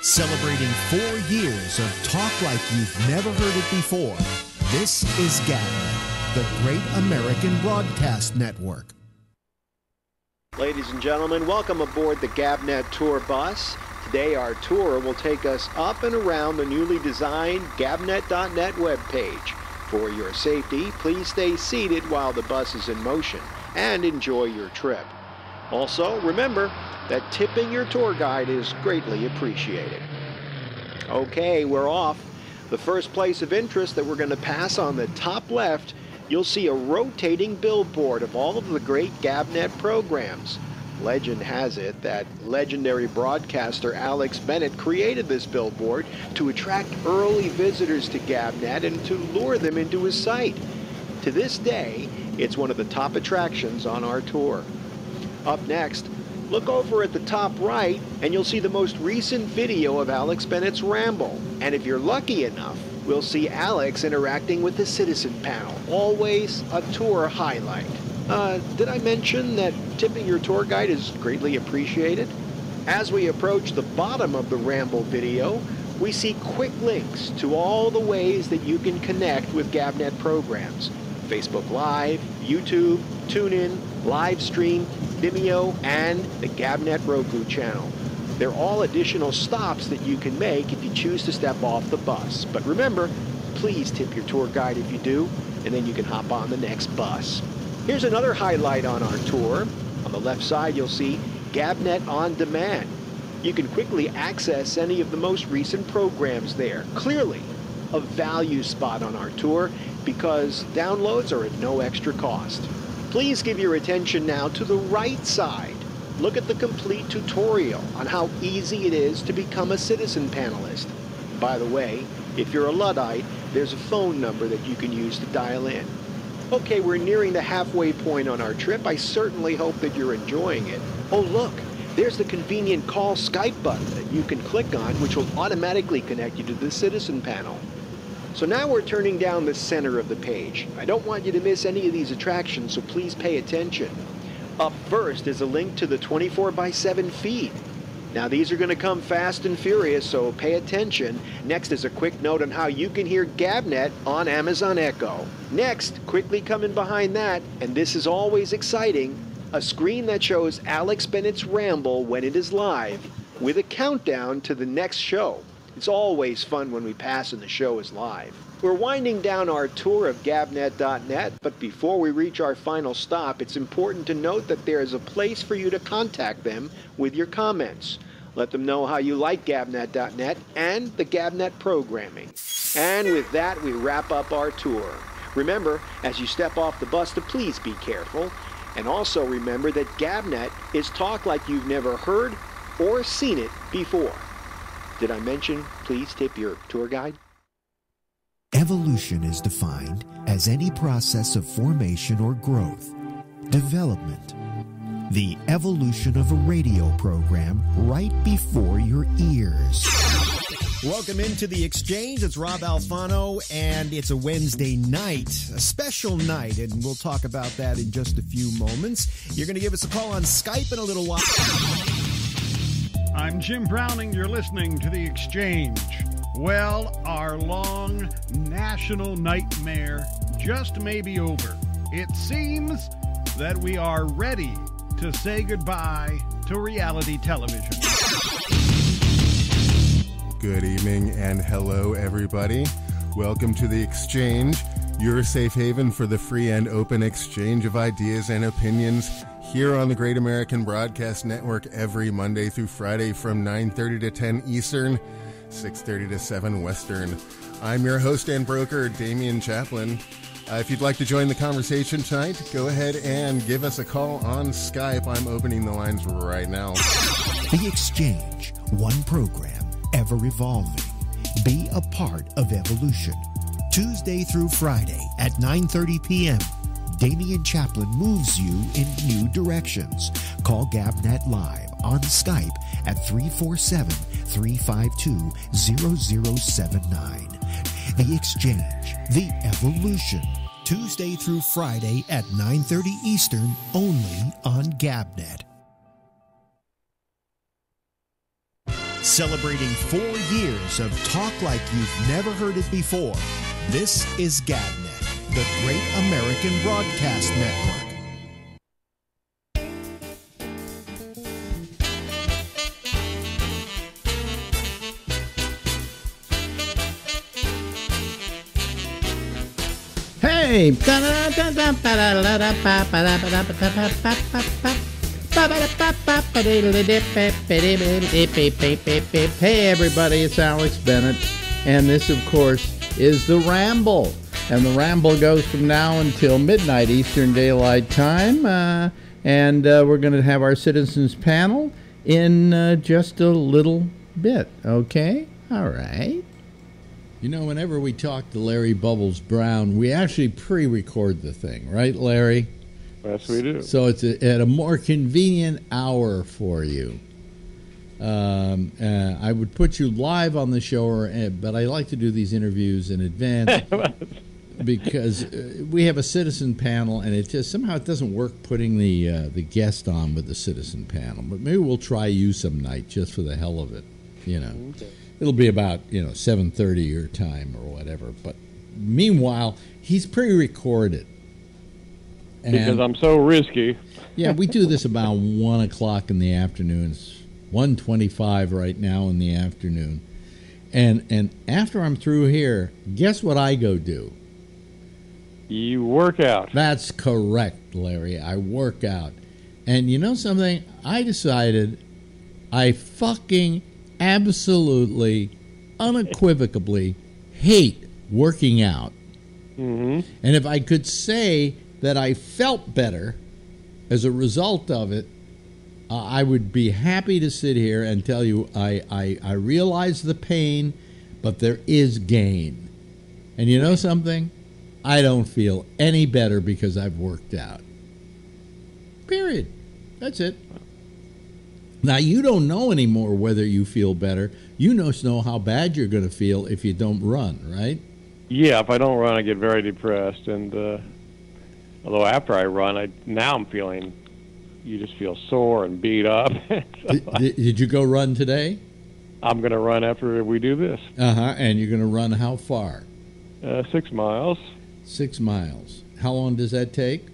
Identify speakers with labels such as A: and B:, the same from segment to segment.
A: Celebrating 4 years of talk like you've never heard it before, this is GABNET, the Great American Broadcast Network.
B: Ladies and gentlemen, welcome aboard the GABNET Tour Bus. Today our tour will take us up and around the newly designed GABNET.net webpage. For your safety, please stay seated while the bus is in motion and enjoy your trip. Also, remember that tipping your tour guide is greatly appreciated. Okay, we're off. The first place of interest that we're going to pass on the top left, you'll see a rotating billboard of all of the great GABNET programs. Legend has it that legendary broadcaster Alex Bennett created this billboard to attract early visitors to GABNET and to lure them into his site. To this day, it's one of the top attractions on our tour. Up next, look over at the top right and you'll see the most recent video of Alex Bennett's Ramble. And if you're lucky enough, we'll see Alex interacting with the citizen panel. Always a tour highlight. Did I mention that tipping your tour guide is greatly appreciated? As we approach the bottom of the Ramble video, we see quick links to all the ways that you can connect with GABNET programs. Facebook Live, YouTube, TuneIn, Livestream, Vimeo, and the GABNET Roku channel. They're all additional stops that you can make if you choose to step off the bus. But remember, please tip your tour guide if you do, and then you can hop on the next bus. Here's another highlight on our tour. On the left side, you'll see GABNET On Demand. You can quickly access any of the most recent programs there. Clearly, a value spot on our tour because downloads are at no extra cost. Please give your attention now to the right side. Look at the complete tutorial on how easy it is to become a citizen panelist. By the way, if you're a Luddite, there's a phone number that you can use to dial in. Okay, we're nearing the halfway point on our trip. I certainly hope that you're enjoying it. Oh look, there's the convenient call Skype button that you can click on, which will automatically connect you to the citizen panel. So now we're turning down the center of the page. I don't want you to miss any of these attractions, so please pay attention. Up first is a link to the 24/7 feed. Now these are going to come fast and furious, so pay attention. Next is a quick note on how you can hear GABNET on Amazon Echo. Next, quickly coming behind that, and this is always exciting, a screen that shows Alex Bennett's Ramble when it is live, with a countdown to the next show. It's always fun when we pass and the show is live. We're winding down our tour of GABNET.net, but before we reach our final stop, it's important to note that there is a place for you to contact them with your comments. Let them know how you like GABNET.net and the GABNET programming. And with that, we wrap up our tour. Remember, as you step off the bus, to please be careful. And also remember that GABNET is talk like you've never heard or seen it before. Did I mention, please tip your tour guide?
A: Evolution is defined as any process of formation or growth, development, the evolution of a radio program right before your ears. Welcome into The Exchange. It's Rob Alfano, and it's a Wednesday night, a special night, and we'll talk about that in just a few moments. You're going to give us a call on Skype in a little while.
C: I'm Jim Browning. You're listening to The Exchange. Well, our long national nightmare just may be over. It seems that we are ready to say goodbye to reality television.
D: Good evening and hello, everybody. Welcome to The Exchange, your safe haven for the free and open exchange of ideas and opinions here on the Great American Broadcast Network every Monday through Friday from 9:30 to 10 Eastern, 6:30 to 7 Western. I'm your host and broker, Damian Chaplin. If you'd like to join the conversation tonight, go ahead and give us a call on Skype. I'm opening the lines right now.
A: The Exchange, one program, ever evolving. Be a part of evolution. Tuesday through Friday at 9:30 p.m., Damian Chaplin moves you in new directions. Call GABNET Live on Skype at 347-352-0079. The Exchange, the evolution. Tuesday through Friday at 9:30 Eastern, only on GABNET. Celebrating 4 years of talk like you've never heard it before. This is GabNet, the Great American Broadcast Network.
E: Hey! Hey, everybody, it's Alex Bennett, and this, of course, is the Ramble. And the Ramble goes from now until midnight Eastern Daylight Time, and we're going to have our citizens panel in just a little bit, okay? All right. You know, whenever we talk to Larry Bubbles Brown, we actually pre-record the thing, right, Larry?
F: Yes, we do.
E: So it's at a more convenient hour for you. I would put you live on the show, but I like to do these interviews in advance because we have a citizen panel, and it just somehow it doesn't work putting the guest on with the citizen panel. But maybe we'll try you some night just for the hell of it, you know. Okay. It'll be about 7:30 your time or whatever. But meanwhile, he's pre-recorded.
F: Because I'm so risky.
E: Yeah, we do this about 1 o'clock in the afternoon. It's 1:25 right now in the afternoon. And after I'm through here, guess what I go do?
F: You work out.
E: That's correct, Larry. I work out. And you know something? I decided I fucking absolutely, unequivocally hate working out.
F: Mm-hmm.
E: And if I could say that I felt better as a result of it, I would be happy to sit here and tell you I realize the pain, but there is gain. And you know something? I don't feel any better because I've worked out. Period. That's it. Now, you don't know anymore whether you feel better. You just know how bad you're going to feel if you don't run, right?
F: Yeah, if I don't run, I get very depressed. And although after I run, now I'm feeling, you just feel sore and beat up.
E: Did you go run today?
F: I'm going to run after we do this.
E: And you're going to run how far?
F: 6 miles.
E: 6 miles. How long does that take?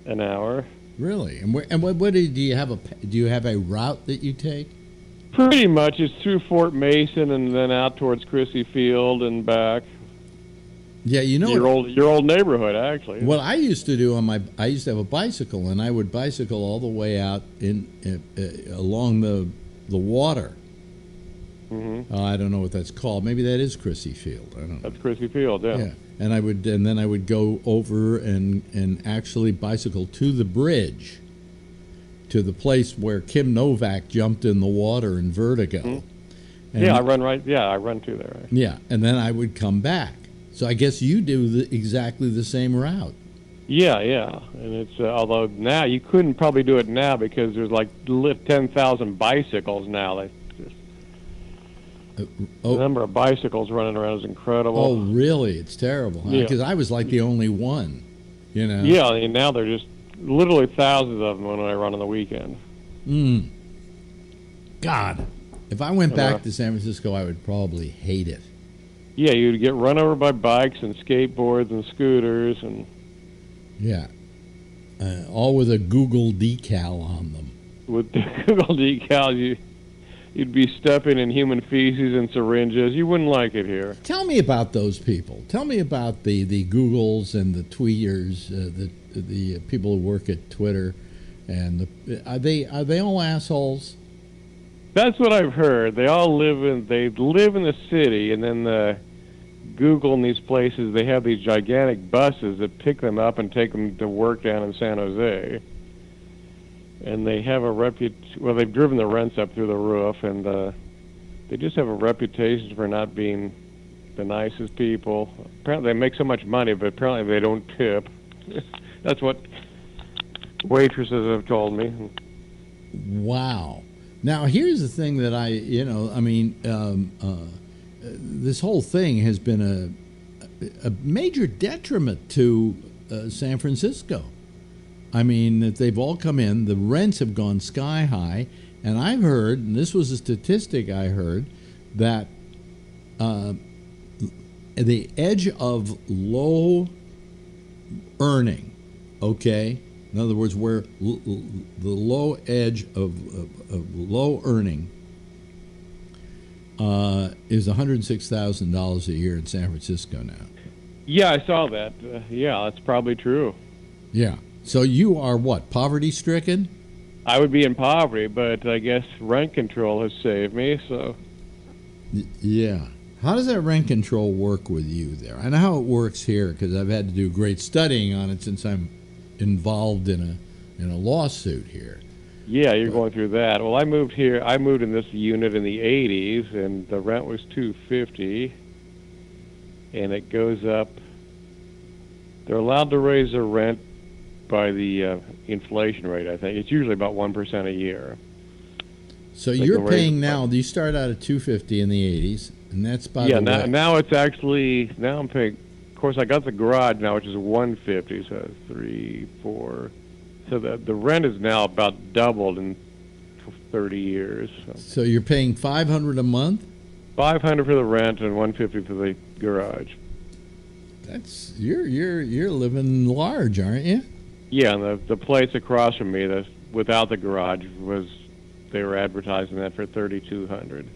F: An hour.
E: Really? And what do you have do you have a route that you take?
F: Pretty much. It's through Fort Mason and then out towards Crissy Field and back.
E: Yeah, you know
F: your old neighborhood, actually.
E: What I used to do I used to have a bicycle, and I would bicycle all the way out along the water.
F: Mm-hmm.
E: I don't know what that's called. Maybe that is Crissy Field. I don't know.
F: That's Crissy Field, yeah.
E: Yeah. And then I would go over and actually bicycle to the bridge, to the place where Kim Novak jumped in the water in Vertigo.
F: Mm-hmm. Yeah, I run to there. Right?
E: Yeah, and then I would come back. So I guess you do exactly the same route.
F: Yeah, and it's although now you couldn't probably do it now because there's like 10,000 bicycles now. The number of bicycles running around is incredible.
E: Oh, really? It's terrible. Huh?
F: Yeah.
E: Because I was like the only one, you know.
F: Yeah, and now they're just literally thousands of them when I run on the weekend.
E: God, if I went back to San Francisco, I would probably hate it.
F: Yeah, you'd get run over by bikes and skateboards and scooters and.
E: Yeah, all with a Google decal on them.
F: With the Google decal, you'd be stepping in human feces and syringes. You wouldn't like it here.
E: Tell me about those people. Tell me about the Googles and the tweeters, the people who work at Twitter, and are they all assholes?
F: That's what I've heard. They live in the city, and then Google in these places, they have these gigantic buses that pick them up and take them to work down in San Jose. And they have they've driven the rents up through the roof, and they just have a reputation for not being the nicest people. Apparently they make so much money, but apparently they don't tip. That's what waitresses have told me.
E: Wow. Now, here's the thing that this whole thing has been a major detriment to San Francisco. I mean, that they've all come in, the rents have gone sky high, And I've heard, and this was a statistic I heard, that the edge of low earning, okay? In other words, where the low edge of low earning is $106,000 a year in San Francisco now.
F: Yeah, I saw that. Yeah, that's probably true.
E: Yeah. So you are what, poverty-stricken?
F: I would be in poverty, but I guess rent control has saved me, so...
E: Yeah. How does that rent control work with you there? I know how it works here because I've had to do great studying on it since I'm involved in a lawsuit here.
F: Yeah, you're going through that. Well, I moved here. I moved in this unit in the 80s, and the rent was $250, and it goes up. They're allowed to raise their rent by the inflation rate, I think. It's usually about 1% a year.
E: So you're paying now, you start out at $250 in the 80s, and that's by the way.
F: Now it's actually, now I'm paying, of course I got the garage now, which is $150, so 3, 4. So the rent is now about doubled in 30 years.
E: So you're paying $500 a month?
F: $500 for the rent and $150 for the garage.
E: That's you're living large, aren't you?
F: Yeah, and the place across from me, that's without the garage, they were advertising that for $3,200.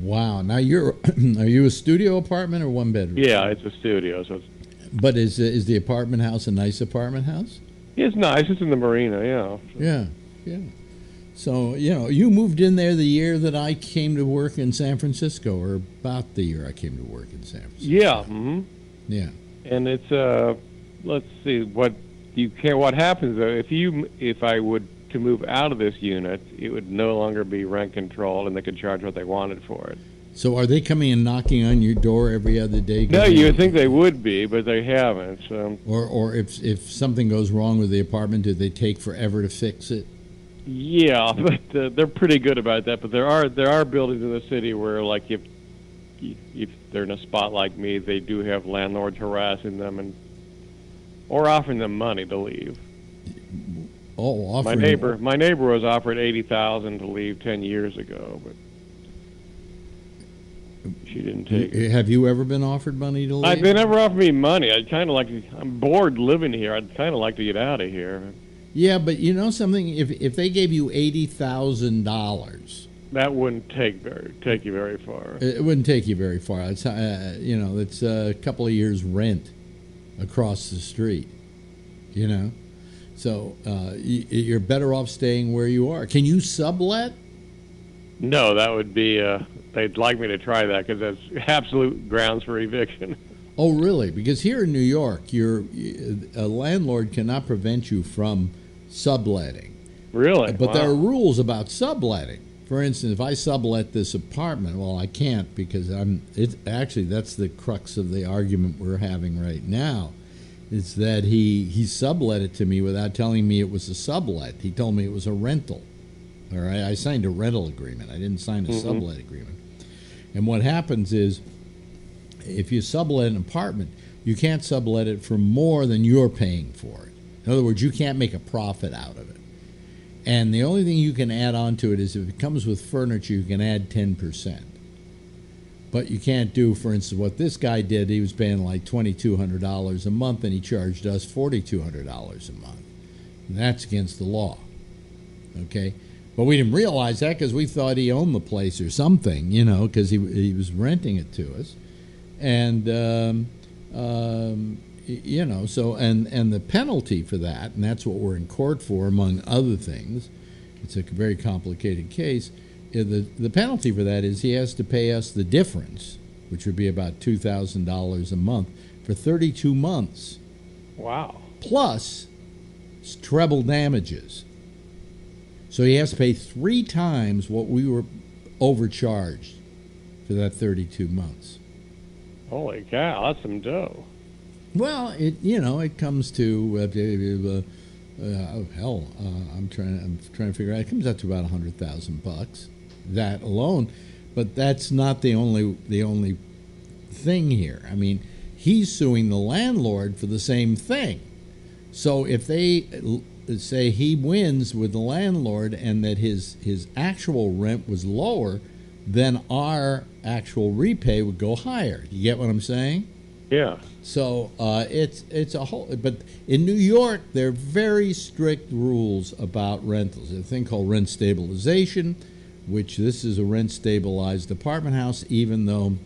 E: Wow! Now are you a studio apartment or one bedroom?
F: Yeah, it's a studio. So.
E: But is the apartment house a nice apartment house?
F: It's nice. It's in the marina. Yeah.
E: Yeah. So you moved in there the year that I came to work in San Francisco, or about the year I came to work in San Francisco.
F: Yeah. Mm-hmm.
E: Yeah.
F: And it's let's see what happens though if I would to move out of this unit, it would no longer be rent controlled, and they could charge what they wanted for it.
E: So are they coming and knocking on your door every other day?
F: No, you would think they would be, but they haven't. So.
E: Or if something goes wrong with the apartment, do they take forever to fix it?
F: Yeah, but they're pretty good about that. But there are buildings in the city where, like, if they're in a spot like me, they do have landlords harassing them or offering them money to leave.
E: Oh, offering.
F: My neighbor was offered $80,000 to leave 10 years ago, but she didn't take it.
E: Have you ever been offered money to leave?
F: They never offered me money. I'm bored living here. I'd kind of like to get out of here.
E: Yeah, but you know something? If they gave you $80,000,
F: that wouldn't take you very far.
E: It wouldn't take you very far. It's it's a couple of years' rent across the street. So you're better off staying where you are. Can you sublet?
F: No, that would be. They'd like me to try that because that's absolute grounds for eviction.
E: Oh, really? Because here in New York, a landlord cannot prevent you from subletting.
F: Really?
E: But there are rules about subletting. For instance, if I sublet this apartment, well, I can't because that's the crux of the argument we're having right now. It's that he sublet it to me without telling me it was a sublet. He told me it was a rental. All right, I signed a rental agreement. I didn't sign a sublet agreement. And what happens is, if you sublet an apartment, you can't sublet it for more than you're paying for it. In other words, you can't make a profit out of it. And the only thing you can add on to it is if it comes with furniture, you can add 10%. But you can't do, for instance, what this guy did. He was paying like $2,200 a month, and he charged us $4,200 a month. And that's against the law. Okay? But we didn't realize that because we thought he owned the place or something, because he was renting it to us. And, so, and the penalty for that, and that's what we're in court for, among other things, it's a very complicated case, the penalty for that is he has to pay us the difference, which would be about $2,000 a month, for 32 months.
F: Wow.
E: Plus treble damages. So he has to pay 3 times what we were overcharged for that 32 months.
F: Holy cow, that's some dough.
E: Well, it comes to I'm trying to figure out. It comes out to about $100,000, that alone. But that's not the only thing here. I mean, he's suing the landlord for the same thing. So if they say he wins with the landlord and that his actual rent was lower, then our actual repay would go higher. You get what I'm saying?
F: Yeah.
E: So it's a whole. But in New York, there are very strict rules about rentals. There's a thing called rent stabilization, which this is a rent stabilized apartment house, even though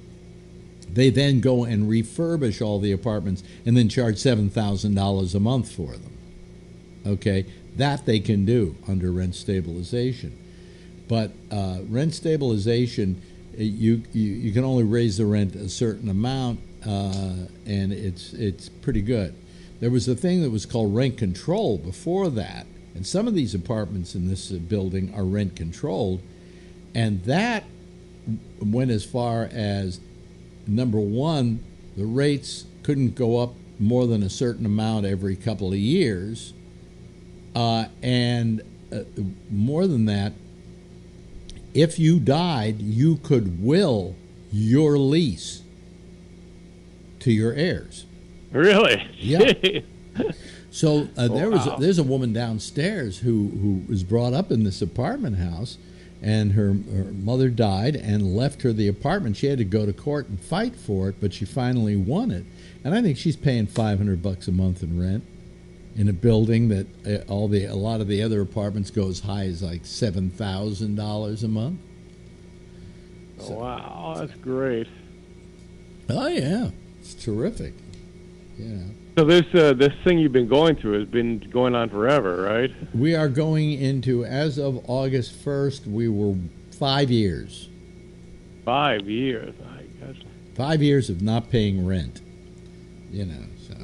E: they then go and refurbish all the apartments and then charge $7,000 a month for them. Okay, that they can do under rent stabilization. But rent stabilization, you can only raise the rent a certain amount, and it's pretty good. There was a thing that was called rent control before that, and some of these apartments in this building are rent controlled, and that went as far as, number one, the rates couldn't go up more than a certain amount every couple of years, and more than that, if you died, you could will your lease to your heirs.
F: Really?
E: Yeah. So
F: Wow.
E: there's a woman downstairs who was brought up in this apartment house, and her mother died and left her the apartment. She had to go to court and fight for it, but she finally won it. And I think she's paying $500 a month in rent in a building that a lot of the other apartments go as high as like $7,000 a month. So,
F: Wow, that's great.
E: oh yeah, it's terrific. Yeah.
F: So this thing you've been going through has been going on forever, right?
E: We are going into, as of August 1st, we were 5 years.
F: 5 years. I guess.
E: 5 years of not paying rent. You know, so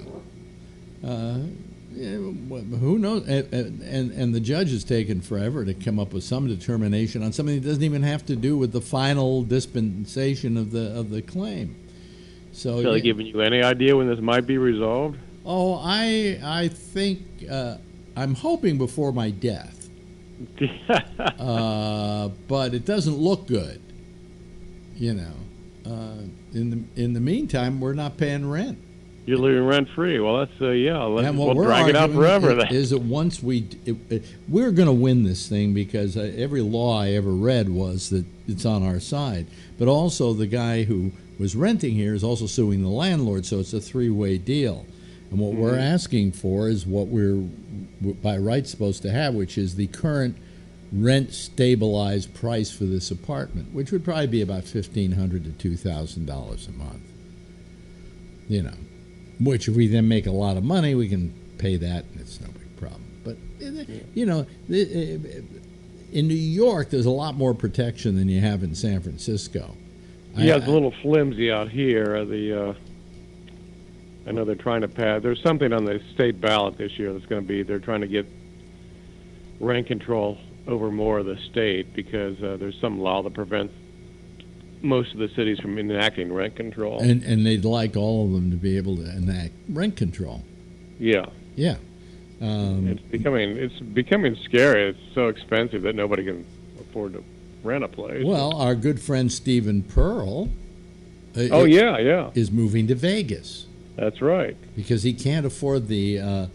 E: yeah, who knows? And the judge has taken forever to come up with some determination on something that doesn't even have to do with the final dispensation of the claim. So,
F: Are they giving you any idea when this might be resolved?
E: Oh, I think I'm hoping before my death, but it doesn't look good. You know, in the meantime, we're not paying rent.
F: You're living rent free. Well, that's
E: And what
F: we'll
E: we're
F: drag it out
E: arguing
F: forever. Then.
E: is that once we're going to win this thing, because every law I ever read was that it's on our side. But also the guy who was renting here is also suing the landlord, so it's a three-way deal. And what we're asking for is what we're by right supposed to have, which is the current rent stabilized price for this apartment, which would probably be about $1,500 to $2,000 a month. You know, which if we then make a lot of money, we can pay that, and it's no big problem. But you know, in New York, there's a lot more protection than you have in San Francisco.
F: Yeah, it's a little flimsy out here. I know they're trying to pass. There's something on the state ballot this year that's going to be. They're trying to get rent control over more of the state because there's some law that prevents most of the cities from enacting rent control.
E: And they'd like all of them to be able to enact rent control.
F: Yeah.
E: Yeah.
F: It's becoming scary. It's so expensive that nobody can afford to rent a place.
E: Well, our good friend Stephen Pearl is moving to Vegas.
F: That's right.
E: Because he can't afford the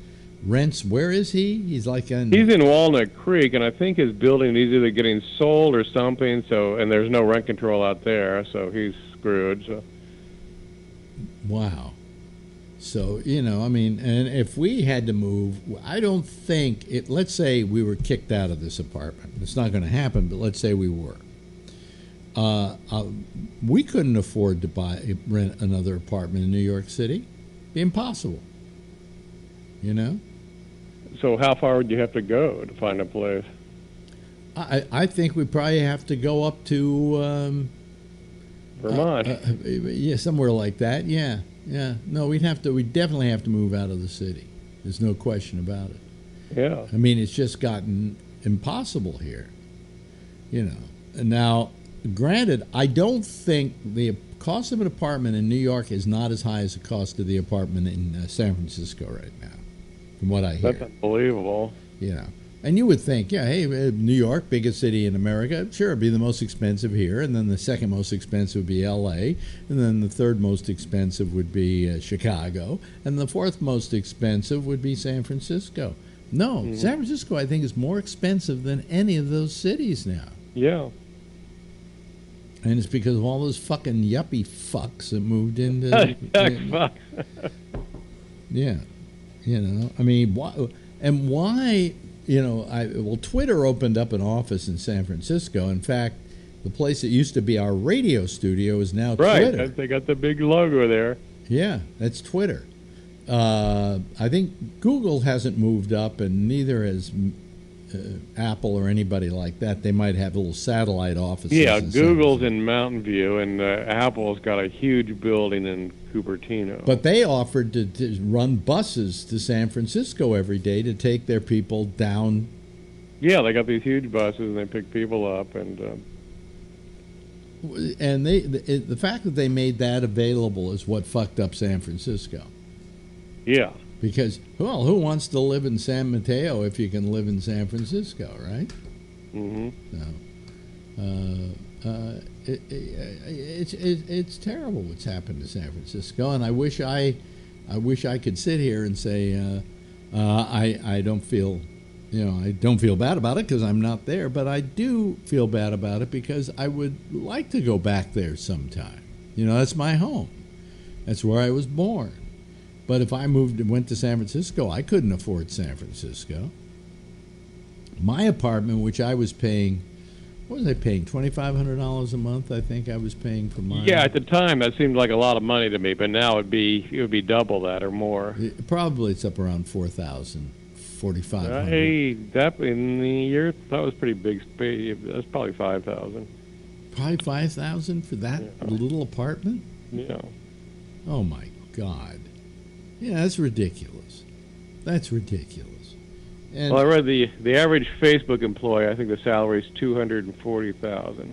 E: rents. Where is he? He's
F: in Walnut Creek, and I think his building is either getting sold or something. So, and there's no rent control out there, so he's screwed. So.
E: Wow. So, you know, I mean, and if we had to move, I don't think let's say we were kicked out of this apartment. It's not going to happen, but let's say we were. We couldn't afford to rent another apartment in New York City. Be impossible. You know?
F: So how far would you have to go to find a place?
E: I think we probably have to go up to
F: Vermont.
E: Yeah, somewhere like that. Yeah. No, we'd definitely have to move out of the city. There's no question about it.
F: Yeah.
E: I mean, it's just gotten impossible here. You know. And now, granted, I don't think the cost of an apartment in New York is not as high as the cost of the apartment in San Francisco right now, from what I hear.
F: That's unbelievable.
E: You know. And you would think, yeah, hey, New York, biggest city in America, sure, it'd be the most expensive here, and then the second most expensive would be L.A., and then the third most expensive would be Chicago, and the fourth most expensive would be San Francisco. No, San Francisco, I think, is more expensive than any of those cities now.
F: Yeah.
E: And it's because of all those fucking yuppie fucks that moved into...
F: Fuck.
E: Yeah. You know, I mean, why, you know, Twitter opened up an office in San Francisco. In fact, the place that used to be our radio studio is now Twitter.
F: Right, they got the big logo there.
E: Yeah, that's Twitter. I think Google hasn't moved up, and neither has Apple or anybody like that. They might have little satellite offices.
F: Yeah, Google's in Mountain View, and Apple's got a huge building in Cupertino.
E: But they offered to run buses to San Francisco every day to take their people down.
F: Yeah, they got these huge buses, and they pick people up, and
E: the fact that they made that available is what fucked up San Francisco.
F: Yeah.
E: Because, well, who wants to live in San Mateo if you can live in San Francisco, right?
F: Mm-hmm.
E: So, it's terrible what's happened to San Francisco, and I wish I could sit here and say I don't feel, you know, I don't feel bad about it because I'm not there, but I do feel bad about it because I would like to go back there sometime. You know, that's my home. That's where I was born. But if I went to San Francisco, I couldn't afford San Francisco. My apartment, which I was paying, what was I paying? $2,500 a month, I think I was paying for mine.
F: Yeah, at the time that seemed like a lot of money to me, but now it would be double that or more.
E: Probably it's up around $4,000, $4,500.
F: Hey, that in the year that was pretty big. That's probably $5,000.
E: Probably $5,000 for that little apartment.
F: Yeah.
E: Oh my God. Yeah, that's ridiculous. That's ridiculous. And
F: well, I read the average Facebook employee. I think the salary is $240,000.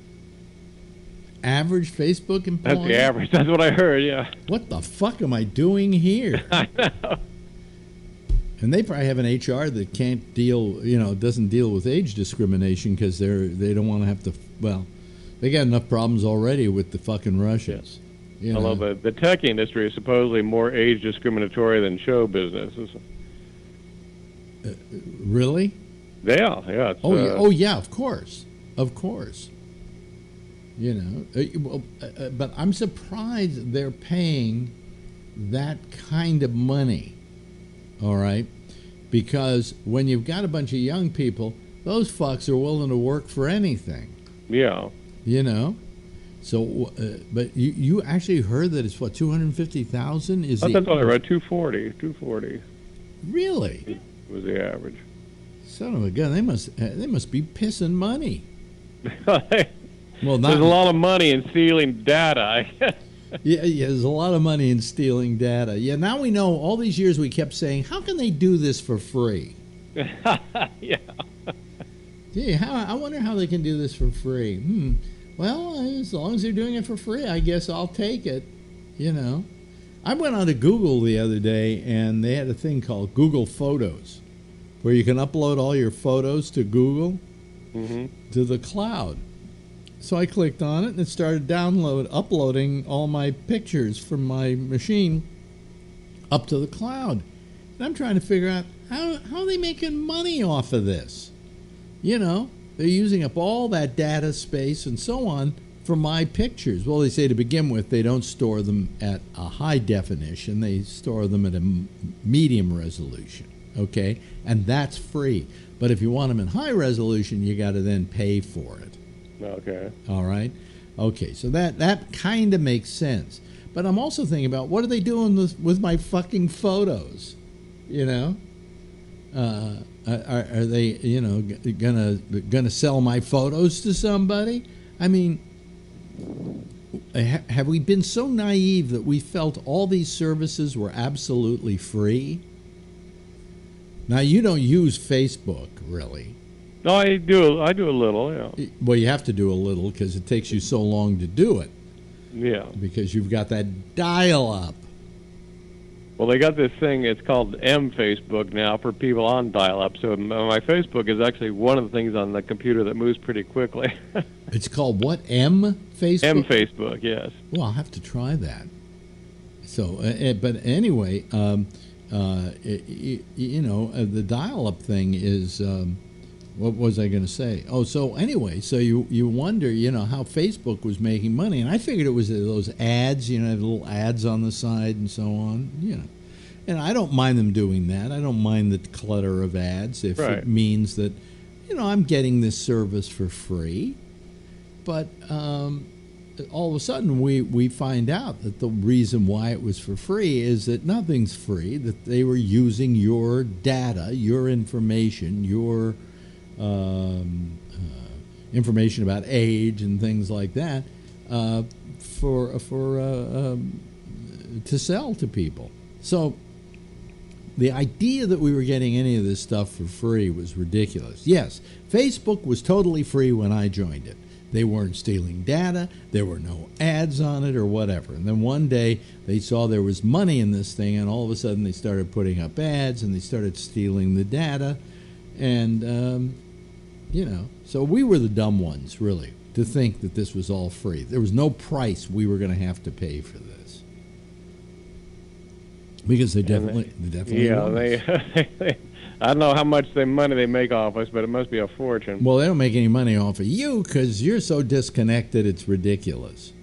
E: Average Facebook employee.
F: That's the average. That's what I heard. Yeah.
E: What the fuck am I doing here?
F: I know.
E: And they probably have an HR that can't deal, you know, doesn't deal with age discrimination because they don't want to have to. Well, they got enough problems already with the fucking Russians. You know?
F: Although the tech industry is supposedly more age discriminatory than show business.
E: Really?
F: Yeah.
E: Oh yeah, of course. You know, but I'm surprised they're paying that kind of money. All right, because when you've got a bunch of young people, those fucks are willing to work for anything.
F: Yeah.
E: You know. So, but you actually heard that it's what, 250,000 is
F: That's what I read. 240.
E: Really?
F: Was the average.
E: Son of a gun! They must be pissing money.
F: Well, there's a lot of money in stealing data.
E: yeah, there's a lot of money in stealing data. Yeah, now we know. All these years we kept saying, how can they do this for free?
F: Yeah.
E: Gee, I wonder how they can do this for free. Well, as long as they're doing it for free, I guess I'll take it, you know. I went on to Google the other day, and they had a thing called Google Photos, where you can upload all your photos to Google, to the cloud. So I clicked on it, and it started uploading all my pictures from my machine up to the cloud. And I'm trying to figure out, how are they making money off of this? You know? They're using up all that data space and so on for my pictures. Well, they say to begin with, they don't store them at a high definition. They store them at a medium resolution, okay? And that's free. But if you want them in high resolution, you got to then pay for it.
F: Okay.
E: All right? Okay, so that kind of makes sense. But I'm also thinking about, what are they doing with my fucking photos? You know? Are they, you know, gonna sell my photos to somebody? I mean, have we been so naive that we felt all these services were absolutely free? Now, you don't use Facebook, really.
F: No, I do a little, yeah.
E: Well, you have to do a little because it takes you so long to do it.
F: Yeah.
E: Because you've got that dial-up.
F: Well, they got this thing, it's called Facebook now for people on dial-up. So my Facebook is actually one of the things on the computer that moves pretty quickly.
E: It's called what? Facebook?
F: Facebook, yes.
E: Well, I'll have to try that. So, but anyway, the dial-up thing is. What was I going to say? Oh, so anyway, so you wonder, how Facebook was making money, and I figured it was those ads, little ads on the side and so on, And I don't mind them doing that. I don't mind the clutter of ads if it means that, I'm getting this service for free. But all of a sudden we find out that the reason why it was for free is that nothing's free, that they were using your data, your information, your information about age and things like that to sell to people. So the idea that we were getting any of this stuff for free was ridiculous. Yes, Facebook was totally free when I joined it. They weren't stealing data. There were no ads on it or whatever. And then one day they saw there was money in this thing, and all of a sudden they started putting up ads and they started stealing the data. And, so we were the dumb ones, really, to think that this was all free. There was no price we were going to have to pay for this. Because they definitely
F: I don't know how much money they make off us, but it must be a fortune.
E: Well, they don't make any money off of you because you're so disconnected, it's ridiculous.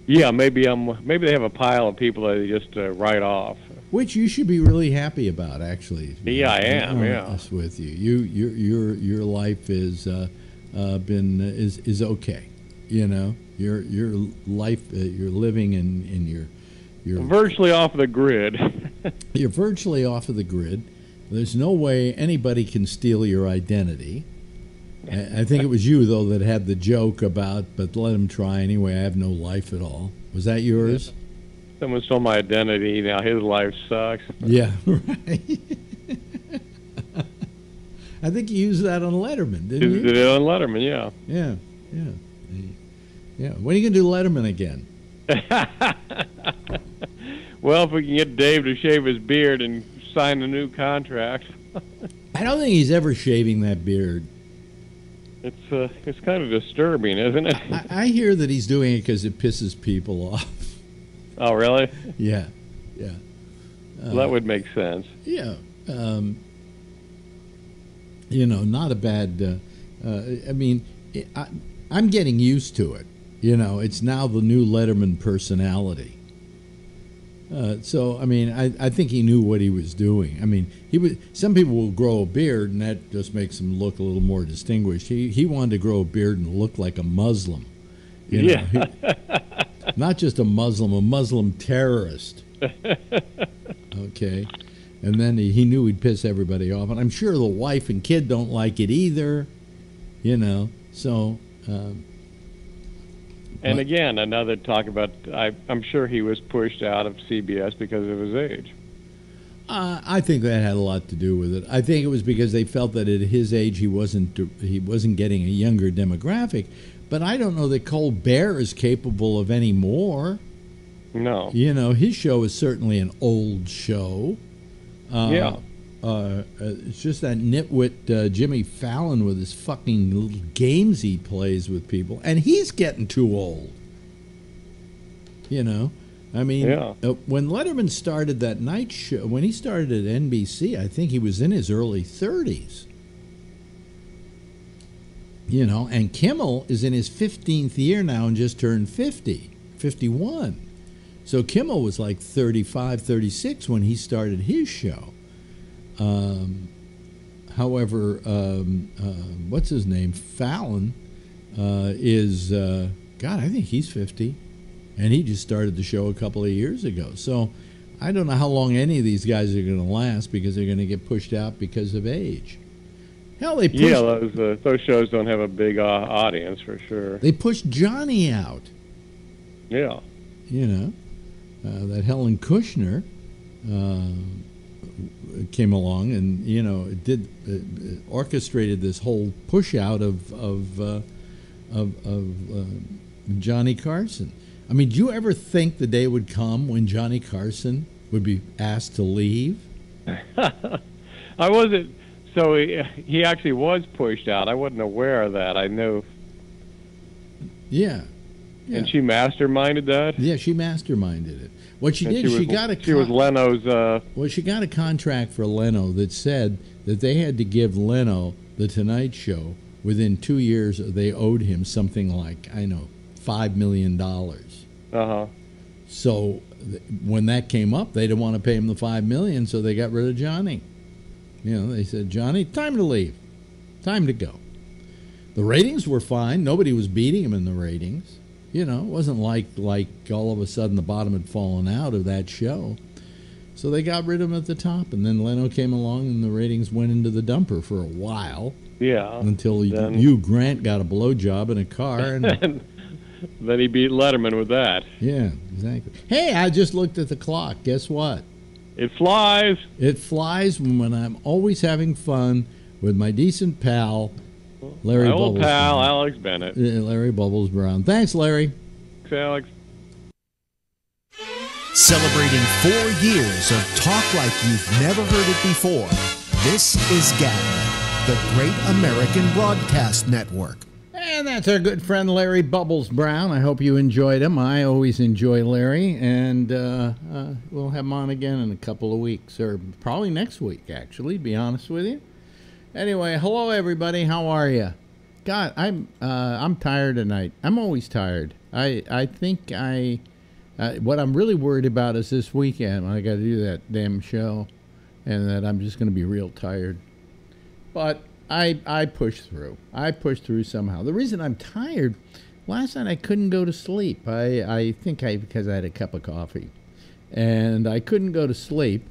F: Yeah, maybe they have a pile of people that they just write off.
E: Which you should be really happy about, actually.
F: Yeah, I am. Yeah,
E: with you. Your life is okay. Your life you're living in you're
F: virtually off the grid.
E: You're virtually off of the grid. There's no way anybody can steal your identity. I think it was you, though, that had the joke about, but let him try anyway, I have no life at all. Was that yours?
F: Yeah. Someone stole my identity, now his life sucks.
E: Yeah, right. I think you used that on Letterman, didn't you?
F: Did it on Letterman, yeah.
E: Yeah. When are you going to do Letterman again?
F: Well, if we can get Dave to shave his beard and sign a new contract.
E: I don't think he's ever shaving that beard.
F: It's kind of disturbing, isn't it?
E: I hear that he's doing it because it pisses people off.
F: Oh, really?
E: Yeah.
F: Well, that would make sense.
E: Yeah. Not a bad... I'm getting used to it. It's now the new Letterman personality. I think he knew what he was doing. Some people will grow a beard, and that just makes him look a little more distinguished. He wanted to grow a beard and look like a Muslim. Not just a Muslim terrorist. Okay. And then he knew he'd piss everybody off. And I'm sure the wife and kid don't like it either. So...
F: And again, another talk about, I'm sure he was pushed out of CBS because of his age.
E: I think that had a lot to do with it. I think it was because they felt that at his age he wasn't getting a younger demographic. But I don't know that Colbert is capable of any more.
F: No.
E: His show is certainly an old show.
F: Yeah.
E: It's just that nitwit Jimmy Fallon with his fucking little games he plays with people, and he's getting too old. When Letterman started that night show, when he started at NBC, I think he was in his early 30s. And Kimmel is in his 15th year now and just turned 51. So Kimmel was like 35, 36 when he started his show. However, what's his name? Fallon is, I think he's 50. And he just started the show a couple of years ago. So I don't know how long any of these guys are going to last because they're going to get pushed out because of age. Hell, they pushed...
F: Yeah, those shows don't have a big audience for sure.
E: They pushed Johnny out.
F: Yeah.
E: That Helen Kushner... came along and orchestrated this whole push out of Johnny Carson. Do you ever think the day would come when Johnny Carson would be asked to leave?
F: I wasn't. So he actually was pushed out. I wasn't aware of that. I knew.
E: Yeah. Yeah.
F: And she masterminded that?
E: Yeah, she masterminded it. What she did, she
F: was Leno's...
E: Well, she got a contract for Leno that said that they had to give Leno The Tonight Show within 2 years. They owed him something like, I know, $5 million.
F: Uh-huh.
E: So when that came up, they didn't want to pay him the $5 million, so they got rid of Johnny. You know, they said, Johnny, time to leave. Time to go. The ratings were fine. Nobody was beating him in the ratings. You know, it wasn't like all of a sudden the bottom had fallen out of that show. So they got rid of him at the top, and then Leno came along, and the ratings went into the dumper for a while.
F: Yeah.
E: Until Hugh Grant got a blowjob in a car. And
F: then he beat Letterman with that.
E: Yeah, exactly. Hey, I just looked at the clock. Guess what?
F: It flies.
E: It flies when I'm always having fun with my decent pal, Larry
F: my old
E: Bubbles
F: pal,
E: Brown.
F: Alex Bennett.
E: Larry Bubbles Brown. Thanks, Larry.
F: Thanks, Alex.
A: Celebrating 4 years of talk like you've never heard it before. This is GABNET, the Great American Broadcast Network.
E: And that's our good friend Larry Bubbles Brown. I hope you enjoyed him. I always enjoy Larry, and we'll have him on again in a couple of weeks, or probably next week, actually, to be honest with you. Anyway, hello everybody. How are you? God, I'm tired tonight. I'm always tired. I think what I'm really worried about is this weekend when I got to do that damn show, and that I'm just going to be real tired. But I push through. I push through somehow. The reason I'm tired, last night I couldn't go to sleep. I think because I had a cup of coffee, and I couldn't go to sleep.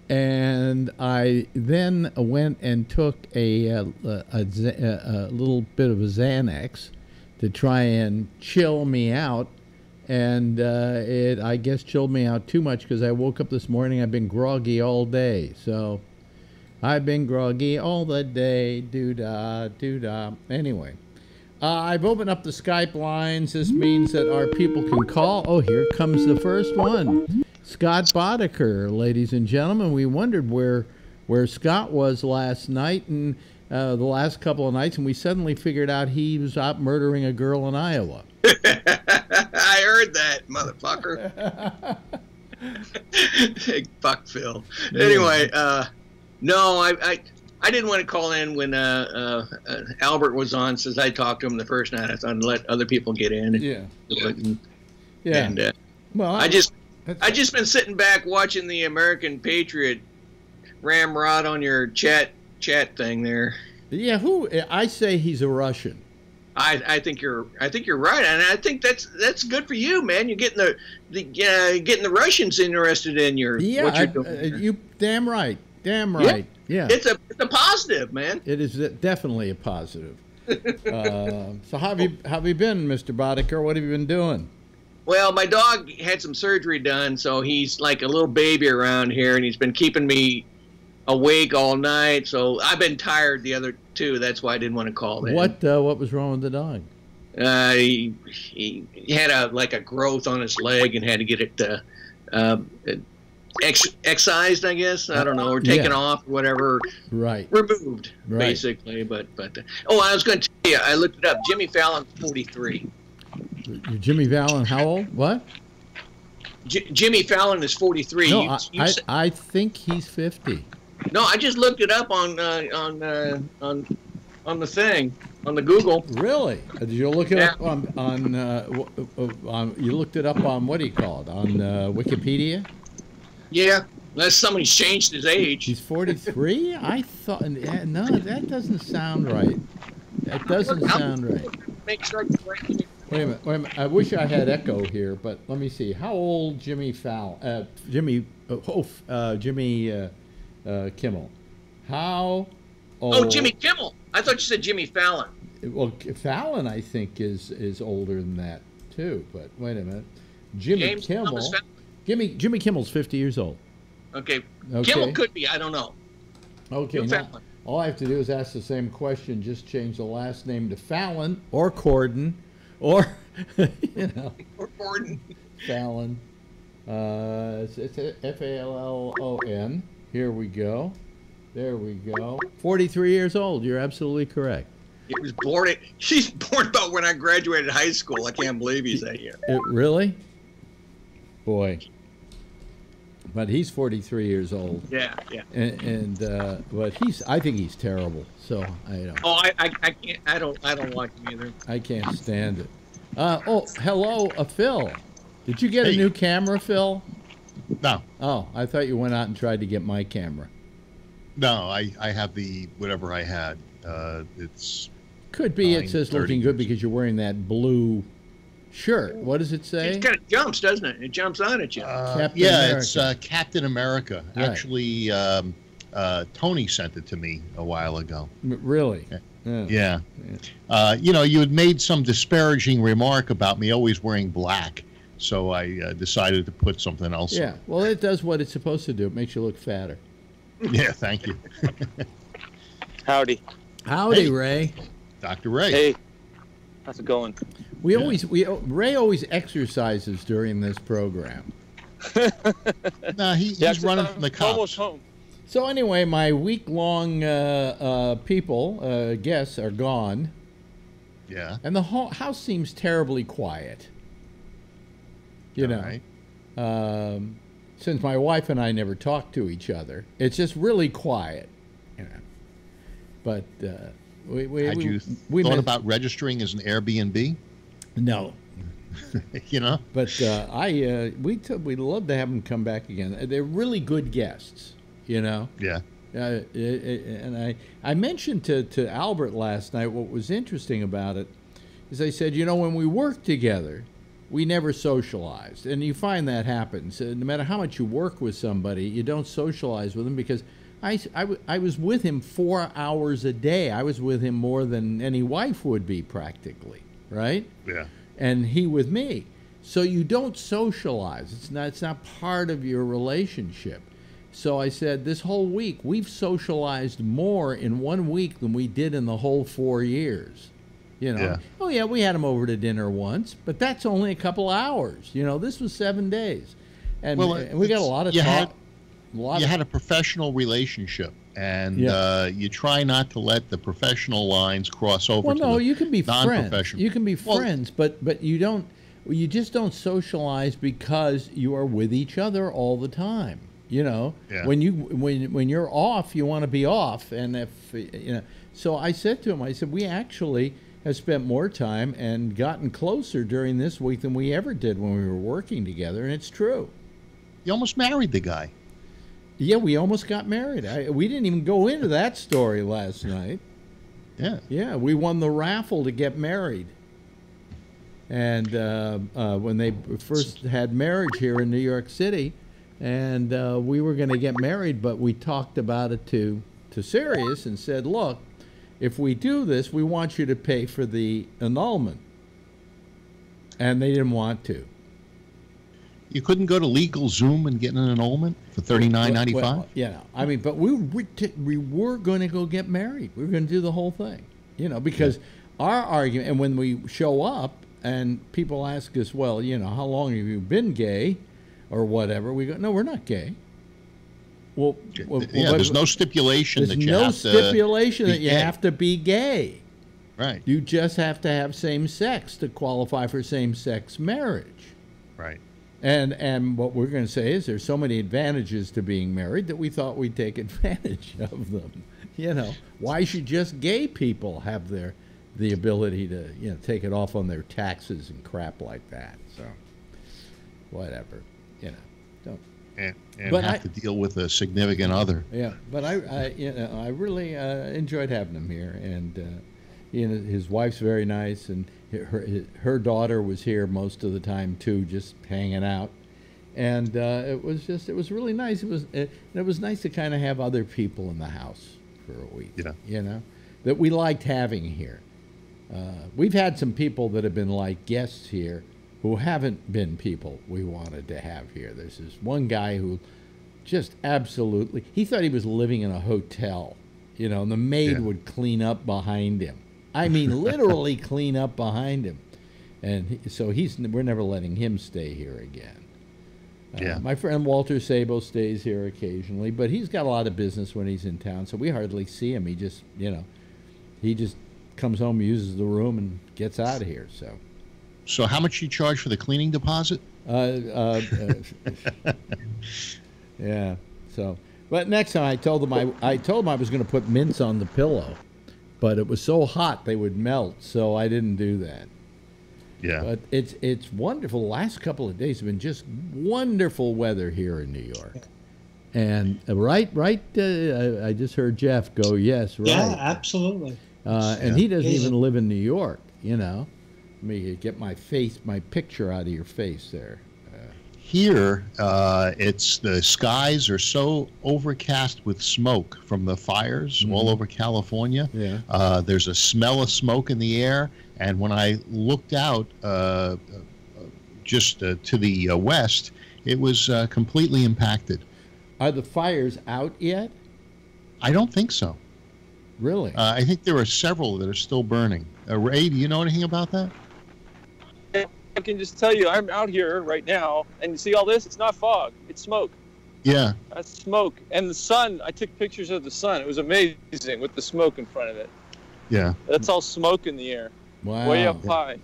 E: And I then went and took a little bit of a Xanax to try and chill me out. And it, I guess, chilled me out too much because I woke up this morning. I've been groggy all day. So I've been groggy all the day. Doo-dah, doo-dah. Anyway, I've opened up the Skype lines. This means that our people can call. Oh, here comes the first one. Scott Boddicker, ladies and gentlemen. We wondered where Scott was last night and the last couple of nights, and we suddenly figured out he was out murdering a girl in Iowa.
G: I heard that, motherfucker. Fuck Phil. Anyway, no, I didn't want to call in when Albert was on, since I talked to him the first night. I thought I'd let other people get in. And, well, I just been sitting back watching the American Patriot ramrod on your chat thing there.
E: Yeah, I say he's a Russian.
G: I think you're right, and I think that's good for you, man. You're getting getting the Russians interested in what you're doing.
E: You damn right. Yeah.
G: It's a positive, man.
E: It is definitely a positive. So how have you been, Mr. Boddicker? What have you been doing?
G: Well, my dog had some surgery done, so he's like a little baby around here, and he's been keeping me awake all night. So I've been tired the other two. That's why I didn't want to call in.
E: What was wrong with the dog?
G: He had a growth on his leg and had to get it excised, I guess. I don't know, or taken off, or whatever.
E: Right.
G: Removed, basically. But I was going to tell you, I looked it up. Jimmy Fallon's 43.
E: Jimmy Fallon, how old? What?
G: Jimmy Fallon is 43.
E: No, I think he's 50.
G: No, I just looked it up on the thing, on the Google.
E: Really? Did you look it up on you looked it up on, what do you call it, on Wikipedia?
G: Yeah, unless somebody's changed his age.
E: He's 43? I thought, no, that doesn't sound right. That doesn't sound right.
G: Make sure
E: Wait a minute. I wish I had echo here, but let me see. How old Jimmy Fallon? Jimmy Kimmel. How old?
G: Oh, Jimmy Kimmel. I thought you said Jimmy Fallon.
E: Well, Fallon, I think, is older than that too. But wait a minute. Jimmy Kimmel. Jimmy Kimmel's 50 years old.
G: Okay. Kimmel could be. I don't know.
E: Okay. Now, all I have to do is ask the same question. Just change the last name to Fallon or Corden. Or,
G: or Gordon.
E: Fallon. It's Fallon. Here we go. There we go. 43 years old. You're absolutely correct.
G: He was born. He's born about when I graduated high school. I can't believe he's that year.
E: Really? Boy. But he's 43 years old.
G: Yeah.
E: But I think he's terrible. So I don't.
G: Oh, I can't. I don't like him either.
E: I can't stand it. Hello, Phil. Did you get a new camera, Phil?
H: No.
E: Oh, I thought you went out and tried to get my camera.
H: No, I have the whatever I had. It's
E: could be it says looking good because you're wearing that blue shirt. What does it say?
G: It kind of jumps, doesn't it? It jumps on at you.
H: It's Captain America.
E: Right.
H: Actually, Tony sent it to me a while ago.
E: Really?
H: Yeah. You had made some disparaging remark about me always wearing black, so I decided to put something else.
E: Yeah. Well, it does what it's supposed to do. It makes you look fatter.
H: Yeah. Thank you.
I: Howdy.
E: Howdy, Ray.
H: Dr. Ray.
I: Hey. How's it going?
E: Ray always exercises during this program.
H: No, he's running from the cops.
I: Almost home.
E: So anyway, my week-long guests are gone.
H: Yeah.
E: And the whole house seems terribly quiet. You know,
H: right.
E: Since my wife and I never talk to each other, it's just really quiet. You know, but
H: had you thought about registering as an Airbnb?
E: No.
H: You know.
E: But we'd love to have them come back again. They're really good guests. You know.
H: Yeah.
E: And I mentioned to Albert last night what was interesting about it is I said, when we worked together, we never socialized. And you find that happens. No matter how much you work with somebody, you don't socialize with them because I was with him 4 hours a day. I was with him more than any wife would be practically, right?
H: Yeah.
E: And he with me. So you don't socialize. It's not part of your relationship. So I said, this whole week, we've socialized more in 1 week than we did in the whole 4 years.
H: Yeah.
E: Oh, yeah, we had him over to dinner once, but that's only a couple hours. This was 7 days. And we got a lot of talk.
H: You had a professional relationship, and you try not to let the professional lines cross over to the
E: you can be
H: non-professional.
E: friends. You can be friends, but you just don't socialize because you are with each other all the time. When you're off, you want to be off, and So I said to him, we actually have spent more time and gotten closer during this week than we ever did when we were working together, and it's true.
H: You almost married the guy.
E: Yeah, we almost got married. We didn't even go into that story last night.
H: Yeah.
E: Yeah, we won the raffle to get married. And when they first had marriage here in New York City, and we were going to get married, but we talked about it to Sirius and said, look, if we do this, we want you to pay for the annulment. And they didn't want to.
H: You couldn't go to LegalZoom and get an annulment for $39.95?
E: Well, yeah, but we were going to go get married. We were going to do the whole thing, because our argument, and when we show up and people ask us, well, how long have you been gay or whatever, we go, no, we're not gay. Well,
H: there's no stipulation that you have to
E: stipulation that you have to be gay.
H: Right.
E: You just have to have same sex to qualify for same-sex marriage.
H: Right.
E: And what we're going to say is there's so many advantages to being married that we thought we'd take advantage of them. Why should just gay people have the ability to take it off on their taxes and crap like that? So whatever, don't.
H: And have to deal with a significant other.
E: Yeah, but I really enjoyed having him here, and his wife's very nice, and her daughter was here most of the time too, just hanging out, and it was really nice. It was nice to kind of have other people in the house for a week.
H: Yeah.
E: That we liked having here. We've had some people that have been like guests here who haven't been people we wanted to have here. There's this one guy who just absolutely, he thought he was living in a hotel, and the maid would clean up behind him. I mean, literally clean up behind him. And we're never letting him stay here again. My friend Walter Sabo stays here occasionally, but he's got a lot of business when he's in town, so we hardly see him. He just comes home, uses the room, and gets out of here.
H: So how much you charge for the cleaning deposit?
E: Yeah. So, but next time I told them I was going to put mints on the pillow, but it was so hot they would melt, so I didn't do that.
H: Yeah.
E: But it's wonderful. The last couple of days have been just wonderful weather here in New York. And right. I just heard Jeff go, yes, right.
J: Yeah, absolutely.
E: And he doesn't even live in New York. Let me get my picture out of your face there.
H: Here, it's the skies are so overcast with smoke from the fires all over California.
E: Yeah.
H: There's a smell of smoke in the air, and when I looked out just to the west, it was completely impacted.
E: Are the fires out yet?
H: I don't think so.
E: Really?
H: I think there are several that are still burning. Ray, do you know anything about that?
I: I can just tell you, I'm out here right now, and you see all this? It's not fog. It's smoke.
H: Yeah.
I: That's smoke. And the sun, I took pictures of the sun. It was amazing with the smoke in front of it.
H: Yeah.
I: That's all smoke in the air.
E: Wow.
I: Way up high.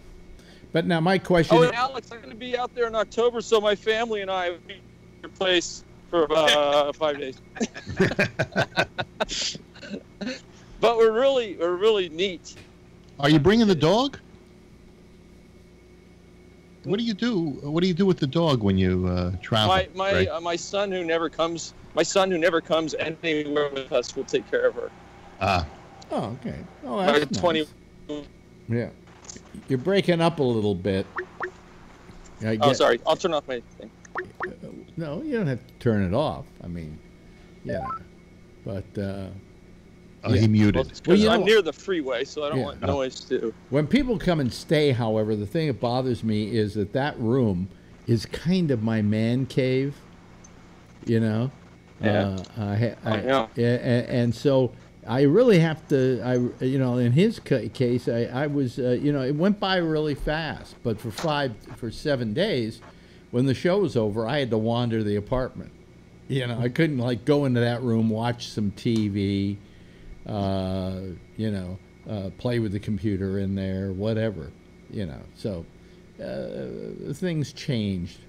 E: But now my question...
I: Oh, and Alex, I'm going to be out there in October, so my family and I will be at your place for about 5 days. But we're really neat.
H: Are you bringing the dog? What do you do? What do you do with the dog when you travel?
I: My son who never comes. My son who never comes anywhere with us will take care of her.
E: Oh, okay. Oh, that's
I: 20.
E: Nice. Yeah, you're breaking up a little bit.
I: Oh, sorry. I'll turn off my thing.
E: No, you don't have to turn it off. I mean, yeah, but.
H: He muted.
I: Well, I'm near the freeway, so I don't want noise too.
E: When people come and stay, however, the thing that bothers me is that room is kind of my man cave.
I: Yeah.
E: And so I really have to. In his case, I was. It went by really fast, but for 7 days, when the show was over, I had to wander the apartment. I couldn't go into that room, watch some TV. Play with the computer in there, whatever, So things changed,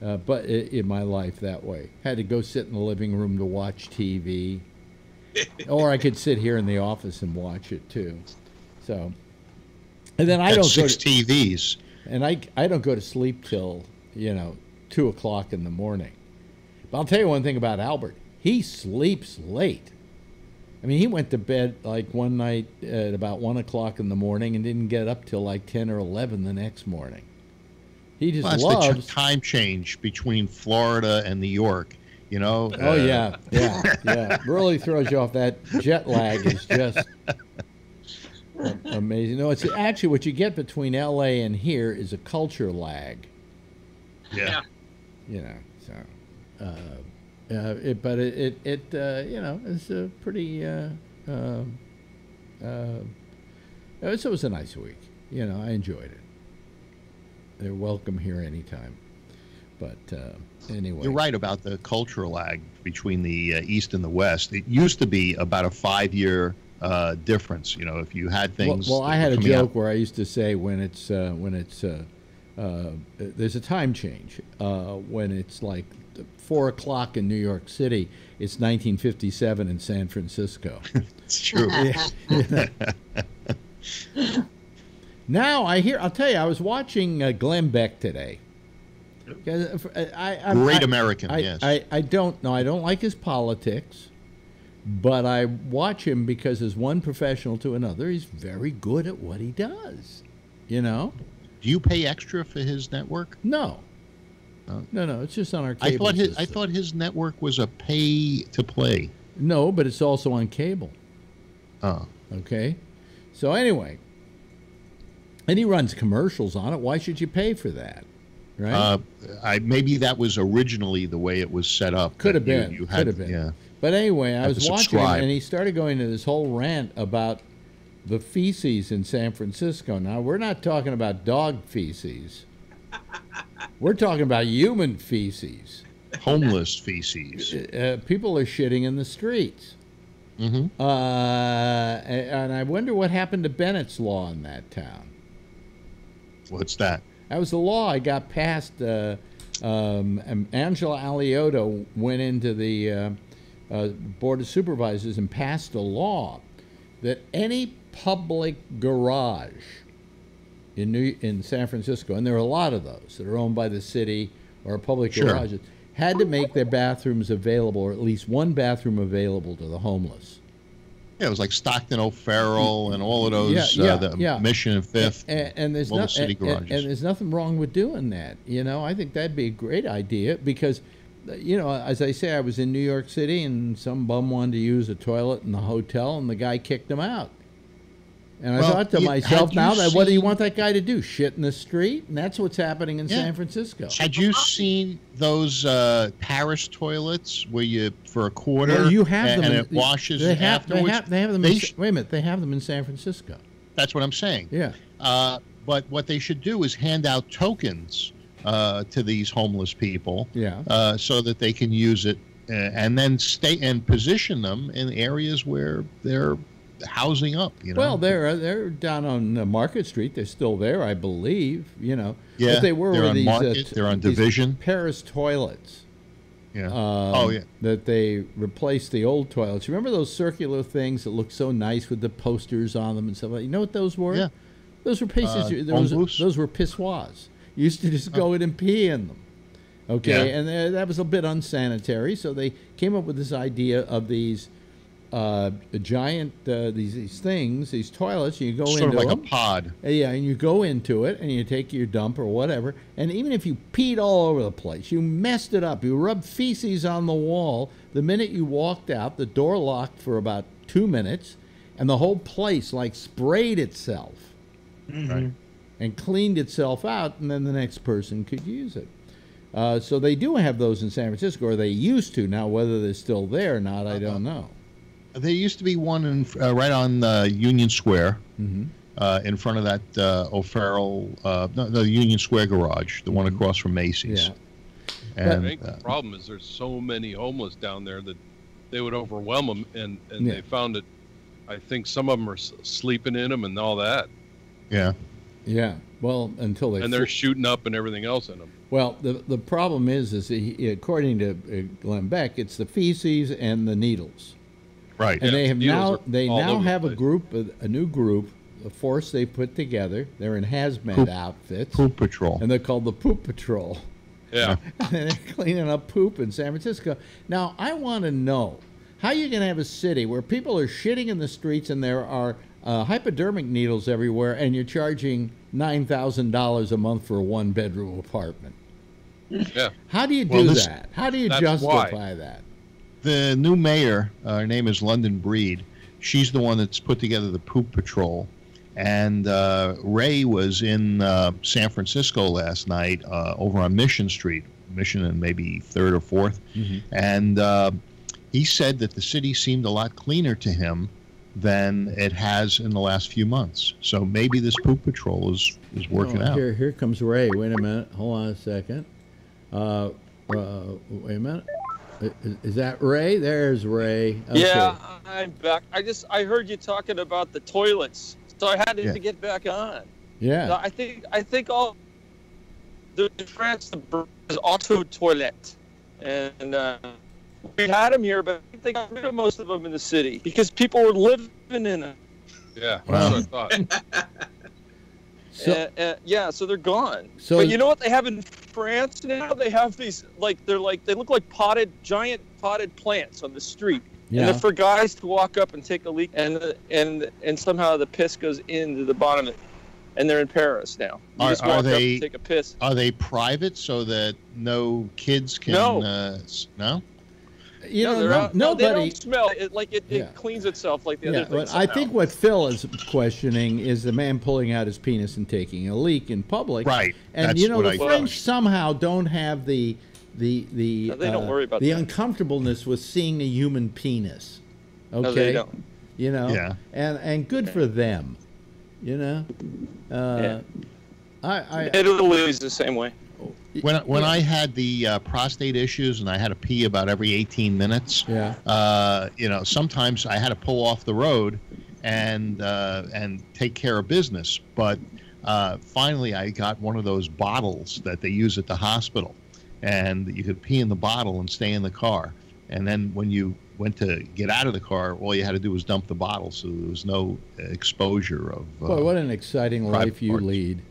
E: but in my life that way. Had to go sit in the living room to watch TV, or I could sit here in the office and watch it too. So, and then I don't go to
H: TVs,
E: and I don't go to sleep till 2 o'clock in the morning. But I'll tell you one thing about Albert: he sleeps late. I mean, he went to bed one night at about 1 o'clock in the morning and didn't get up till 10 or 11 the next morning. He just loves
H: the time change between Florida and New York.
E: Oh yeah. Really throws you off. That jet lag is just amazing. No, it's actually what you get between L.A. and here is a culture lag.
H: Yeah.
E: So. But it's a pretty. It was a nice week. I enjoyed it. They're welcome here anytime. But anyway,
H: you're right about the cultural lag between the East and the West. It used to be about a 5-year difference. If you had things.
E: Well, I had a joke where I used to say when it's there's a time change when it's 4 o'clock in New York City, it's 1957 in San Francisco.
H: It's true.
E: Now I'll tell you, I was watching Glenn Beck today.
H: Great American, yes.
E: I don't like his politics, but I watch him because as one professional to another, he's very good at what he does.
H: Do you pay extra for his network?
E: No. No, it's just on our cable
H: I thought his network was a pay-to-play.
E: No, but it's also on cable.
H: Oh.
E: Okay. So anyway, and he runs commercials on it. Why should you pay for that? Right?
H: Maybe that was originally the way it was set up.
E: Could have been.
H: Could have been. Yeah.
E: But anyway, I was watching him, and he started going into this whole rant about the feces in San Francisco. Now, we're not talking about dog feces. We're talking about human feces.
H: Homeless feces.
E: People are shitting in the streets. And I wonder what happened to Bennett's law in that town.
H: What's that?
E: That was the law I got passed. Angela Alioto went into the Board of Supervisors and passed a law that any public garage in San Francisco, and there are a lot of those that are owned by the city or public garages, had to make their bathrooms available, or at least one bathroom available to the homeless.
H: Yeah, it was like Stockton, O'Farrell, and all of those, Mission and Fifth,
E: and there's
H: city garages.
E: And there's nothing wrong with doing that. You know, I think that'd be a great idea because, you know, as I say, I was in New York City and some bum wanted to use a toilet in the hotel and the guy kicked him out. And I thought to myself, what do you want that guy to do? Shit in the street? And that's what's happening in San Francisco.
H: Had you seen those Paris toilets where you, for a quarter,
E: well, you have them
H: and it washes afterwards?
E: They have them wait a minute, they have them in San Francisco.
H: That's what I'm saying.
E: Yeah.
H: But what they should do is hand out tokens to these homeless people so that they can use it and then stay and position them in areas where they're housing up, you know.
E: Well, they're down on Market Street. They're still there, I believe. You know.
H: Yeah.
E: But they were
H: they're on
E: these,
H: Market. They're on Division.
E: Paris toilets.
H: Yeah.
E: That they replaced the old toilets. Remember those circular things that looked so nice with the posters on them and stuff like that? You know what those were?
H: Yeah.
E: Those were pieces. Those were pissoirs. You used to just go in and pee in them. Okay, and that was a bit unsanitary. So they came up with this idea of these giant these things, these toilets. You go into
H: sort of like
E: them.
H: a pod.
E: Yeah, and you go into it and you take your dump or whatever. And even if you peed all over the place, you messed it up. You rubbed feces on the wall. The minute you walked out, the door locked for about 2 minutes, and the whole place like sprayed itself,
H: Right,
E: and cleaned itself out, and then the next person could use it. So they do have those in San Francisco, or they used to. Now, whether they're still there or not, I don't know.
H: There used to be one in, right on Union Square, in front of that O'Farrell, the Union Square garage, the one across from Macy's.
E: Yeah.
H: And,
J: I think the problem is there's so many homeless down there that they would overwhelm them, and they found that I think some of them are sleeping in them and all that.
H: Yeah.
E: Yeah. Well, until they...
J: And they're shooting up and everything else in them.
E: Well, the problem is according to Glenn Beck, it's the feces and the needles.
H: Right.
E: And they now have
J: a
E: new group, a force they put together. They're in hazmat outfits.
H: Poop Patrol.
E: And they're called the Poop Patrol.
J: Yeah.
E: And they're cleaning up poop in San Francisco. Now, I want to know, how you going to have a city where people are shitting in the streets and there are hypodermic needles everywhere, and you're charging $9,000 a month for a one-bedroom apartment?
J: Yeah.
E: How do you do that? How do you justify that?
H: The new mayor, her name is London Breed. She's the one that's put together the Poop Patrol. And Ray was in San Francisco last night over on Mission Street, Mission and maybe 3rd or 4th. And he said that the city seemed a lot cleaner to him than it has in the last few months. So maybe this Poop Patrol is working out.
E: Here comes Ray. Wait a minute. Hold on a second. Wait a minute. Is that Ray? There's Ray. Okay.
I: Yeah, I'm back. I heard you talking about the toilets, so I had to get back on.
E: Yeah.
I: So I think all the France is auto toilet, and we had them here, but I think they got rid of most of them in the city because people were living in them.
J: Yeah, that's what I thought.
I: So they're gone.
E: So,
I: but you know what they have in France now? They have these they look like giant potted plants on the street.
E: Yeah.
I: And they're for guys to walk up and take a leak, and somehow the piss goes into the bottom of it. And they're in Paris now. You just walk up and take a piss.
H: Are they private so that no kids can? No.
E: You know, nobody.
I: They don't smell it. It cleans itself like the other things.
E: But I think what Phil is questioning is the man pulling out his penis and taking a leak in public.
H: Right.
E: And
H: that's
E: the French somehow don't have the
I: they don't worry about
E: the
I: that.
E: uncomfortableness with seeing a human penis. Okay.
I: No, they don't.
E: You know.
H: Yeah.
E: And good for them. You know.
I: Italy is the same way.
H: When I had the prostate issues and I had to pee about every 18 minutes, sometimes I had to pull off the road and take care of business. But finally, I got one of those bottles that they use at the hospital, and you could pee in the bottle and stay in the car. And then when you went to get out of the car, all you had to do was dump the bottle, so there was no exposure of.
E: Boy, what an exciting life you lead!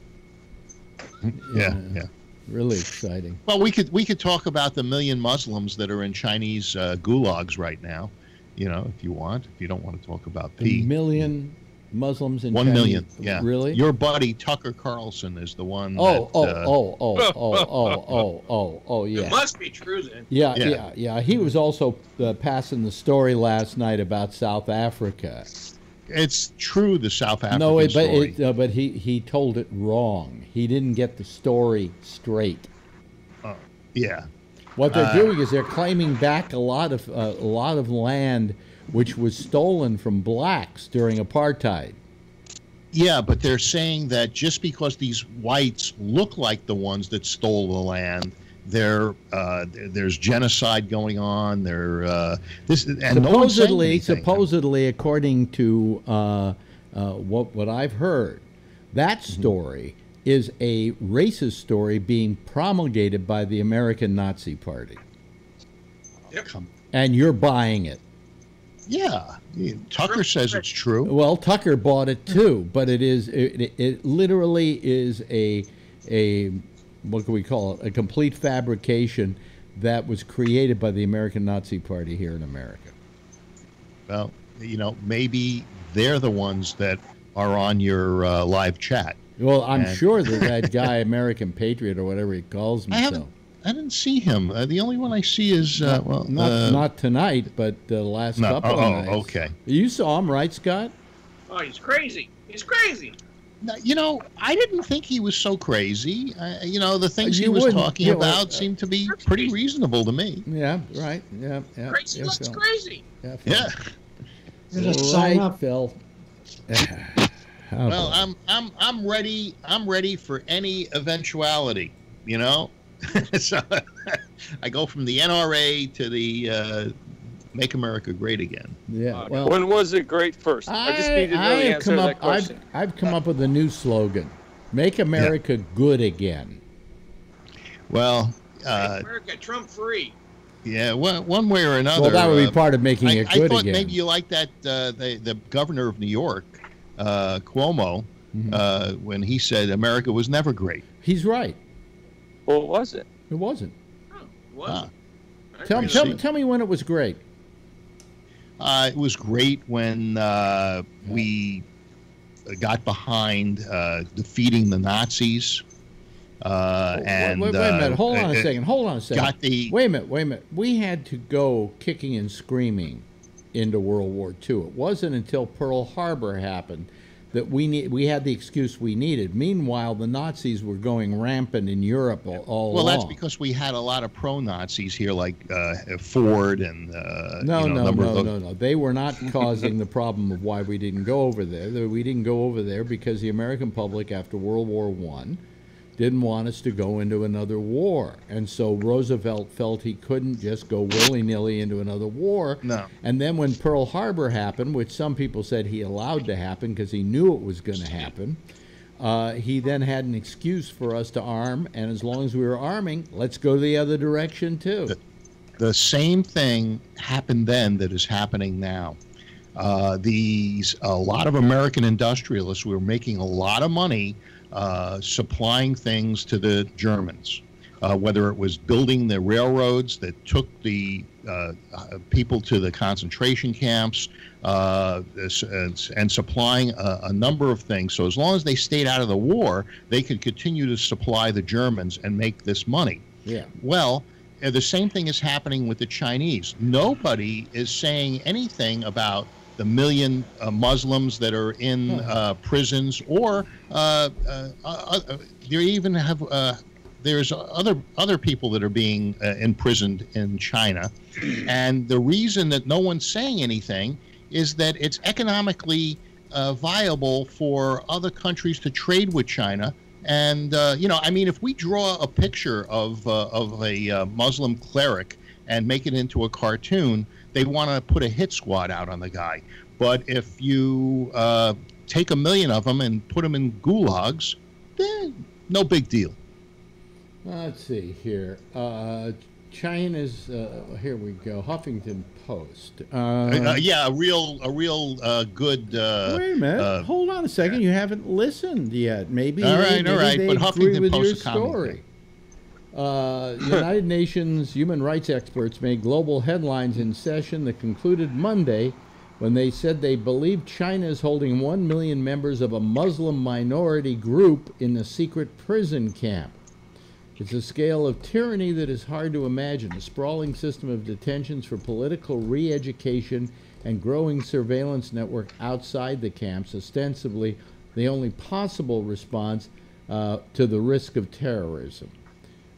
H: Yeah.
E: Really exciting.
H: Well, we could talk about the million Muslims that are in Chinese gulags right now, if you want. If you don't want to talk about pee.
E: A million Muslims in
H: 1
E: Chinese?
H: million, yeah.
E: Really?
H: Your buddy Tucker Carlson is the one.
E: Yeah.
G: It must be true then.
E: Yeah. He was also passing the story last night about South Africa.
H: It's true, the South African story.
E: But he told it wrong. He didn't get the story straight.
H: Yeah.
E: What they're doing is they're claiming back a lot of land which was stolen from blacks during apartheid.
H: Yeah, but they're saying that just because these whites look like the ones that stole the land, there's genocide going on.
E: Supposedly, according to what I've heard, that story is a racist story being promulgated by the American Nazi Party.
G: Yep.
E: And you're buying it.
H: Yeah, Tucker says it's true.
E: Well, Tucker bought it too, but it literally is a what can we call it? A complete fabrication that was created by the American Nazi Party here in America.
H: Well, maybe they're the ones that are on your live chat.
E: Well, I'm sure that guy, American Patriot or whatever he calls himself.
H: I didn't see him. The only one I see is
E: not tonight, but the last couple of nights.
H: Okay.
E: You saw him, right, Scott?
G: Oh, he's crazy. He's crazy.
H: I didn't think he was so crazy. The things he was talking about seemed to be pretty reasonable to me.
E: Yeah, right. Yeah.
G: Crazy looks crazy.
H: Yeah.
E: Right, Phil.
H: Well, I'm ready. I'm ready for any eventuality. So I go from the NRA to the Make America Great Again.
E: Yeah. Well,
I: when was it great first? I just need to know the answer to that question.
E: I've come up with a new slogan: "Make America Good Again."
H: Well,
G: Make America Trump free.
H: Yeah, one way or another.
E: Well, that would be part of making it good
H: I thought
E: again.
H: maybe you like that the governor of New York, Cuomo, when he said America was never great.
E: He's right.
I: Well, was it?
E: It wasn't.
G: Oh, it wasn't.
E: Tell me when it was great.
H: It was great when we got behind defeating the Nazis.
E: Wait a minute. Hold on a second. Wait a minute. We had to go kicking and screaming into World War II. It wasn't until Pearl Harbor happened that we had the excuse we needed. Meanwhile, the Nazis were going rampant in Europe all along.
H: That's because we had a lot of pro-Nazis here, like Ford and
E: No. They were not causing the problem of why we didn't go over there. We didn't go over there because the American public, after World War I, didn't want us to go into another war. And so Roosevelt felt he couldn't just go willy-nilly into another war.
H: No.
E: And then when Pearl Harbor happened, which some people said he allowed to happen because he knew it was going to happen, he then had an excuse for us to arm, and as long as we were arming, let's go the other direction too.
H: The same thing happened then that is happening now. A lot of American industrialists were making a lot of money supplying things to the Germans, whether it was building the railroads that took the people to the concentration camps, and supplying a number of things. So as long as they stayed out of the war, they could continue to supply the Germans and make this money.
E: Yeah.
H: Well, the same thing is happening with the Chinese. Nobody is saying anything about the million Muslims that are in prisons, or you even have there's other people that are being imprisoned in China, and the reason that no one's saying anything is that it's economically viable for other countries to trade with China And I mean, if we draw a picture of a Muslim cleric and make it into a cartoon, they want to put a hit squad out on the guy. But if you take 1 million of them and put them in gulags, no big deal.
E: Let's see here. China's here we go. Huffington Post.
H: Yeah, a real good.
E: Wait a minute. Hold on a second. You haven't listened yet. Maybe.
H: All right.
E: They
H: But
E: agree
H: Huffington
E: with
H: Post
E: your
H: is a common
E: story. United Nations human rights experts made global headlines in session that concluded Monday when they said they believe China is holding 1 million members of a Muslim minority group in a secret prison camp. It's a scale of tyranny that is hard to imagine, a sprawling system of detentions for political re-education and growing surveillance network outside the camps, ostensibly the only possible response to the risk of terrorism.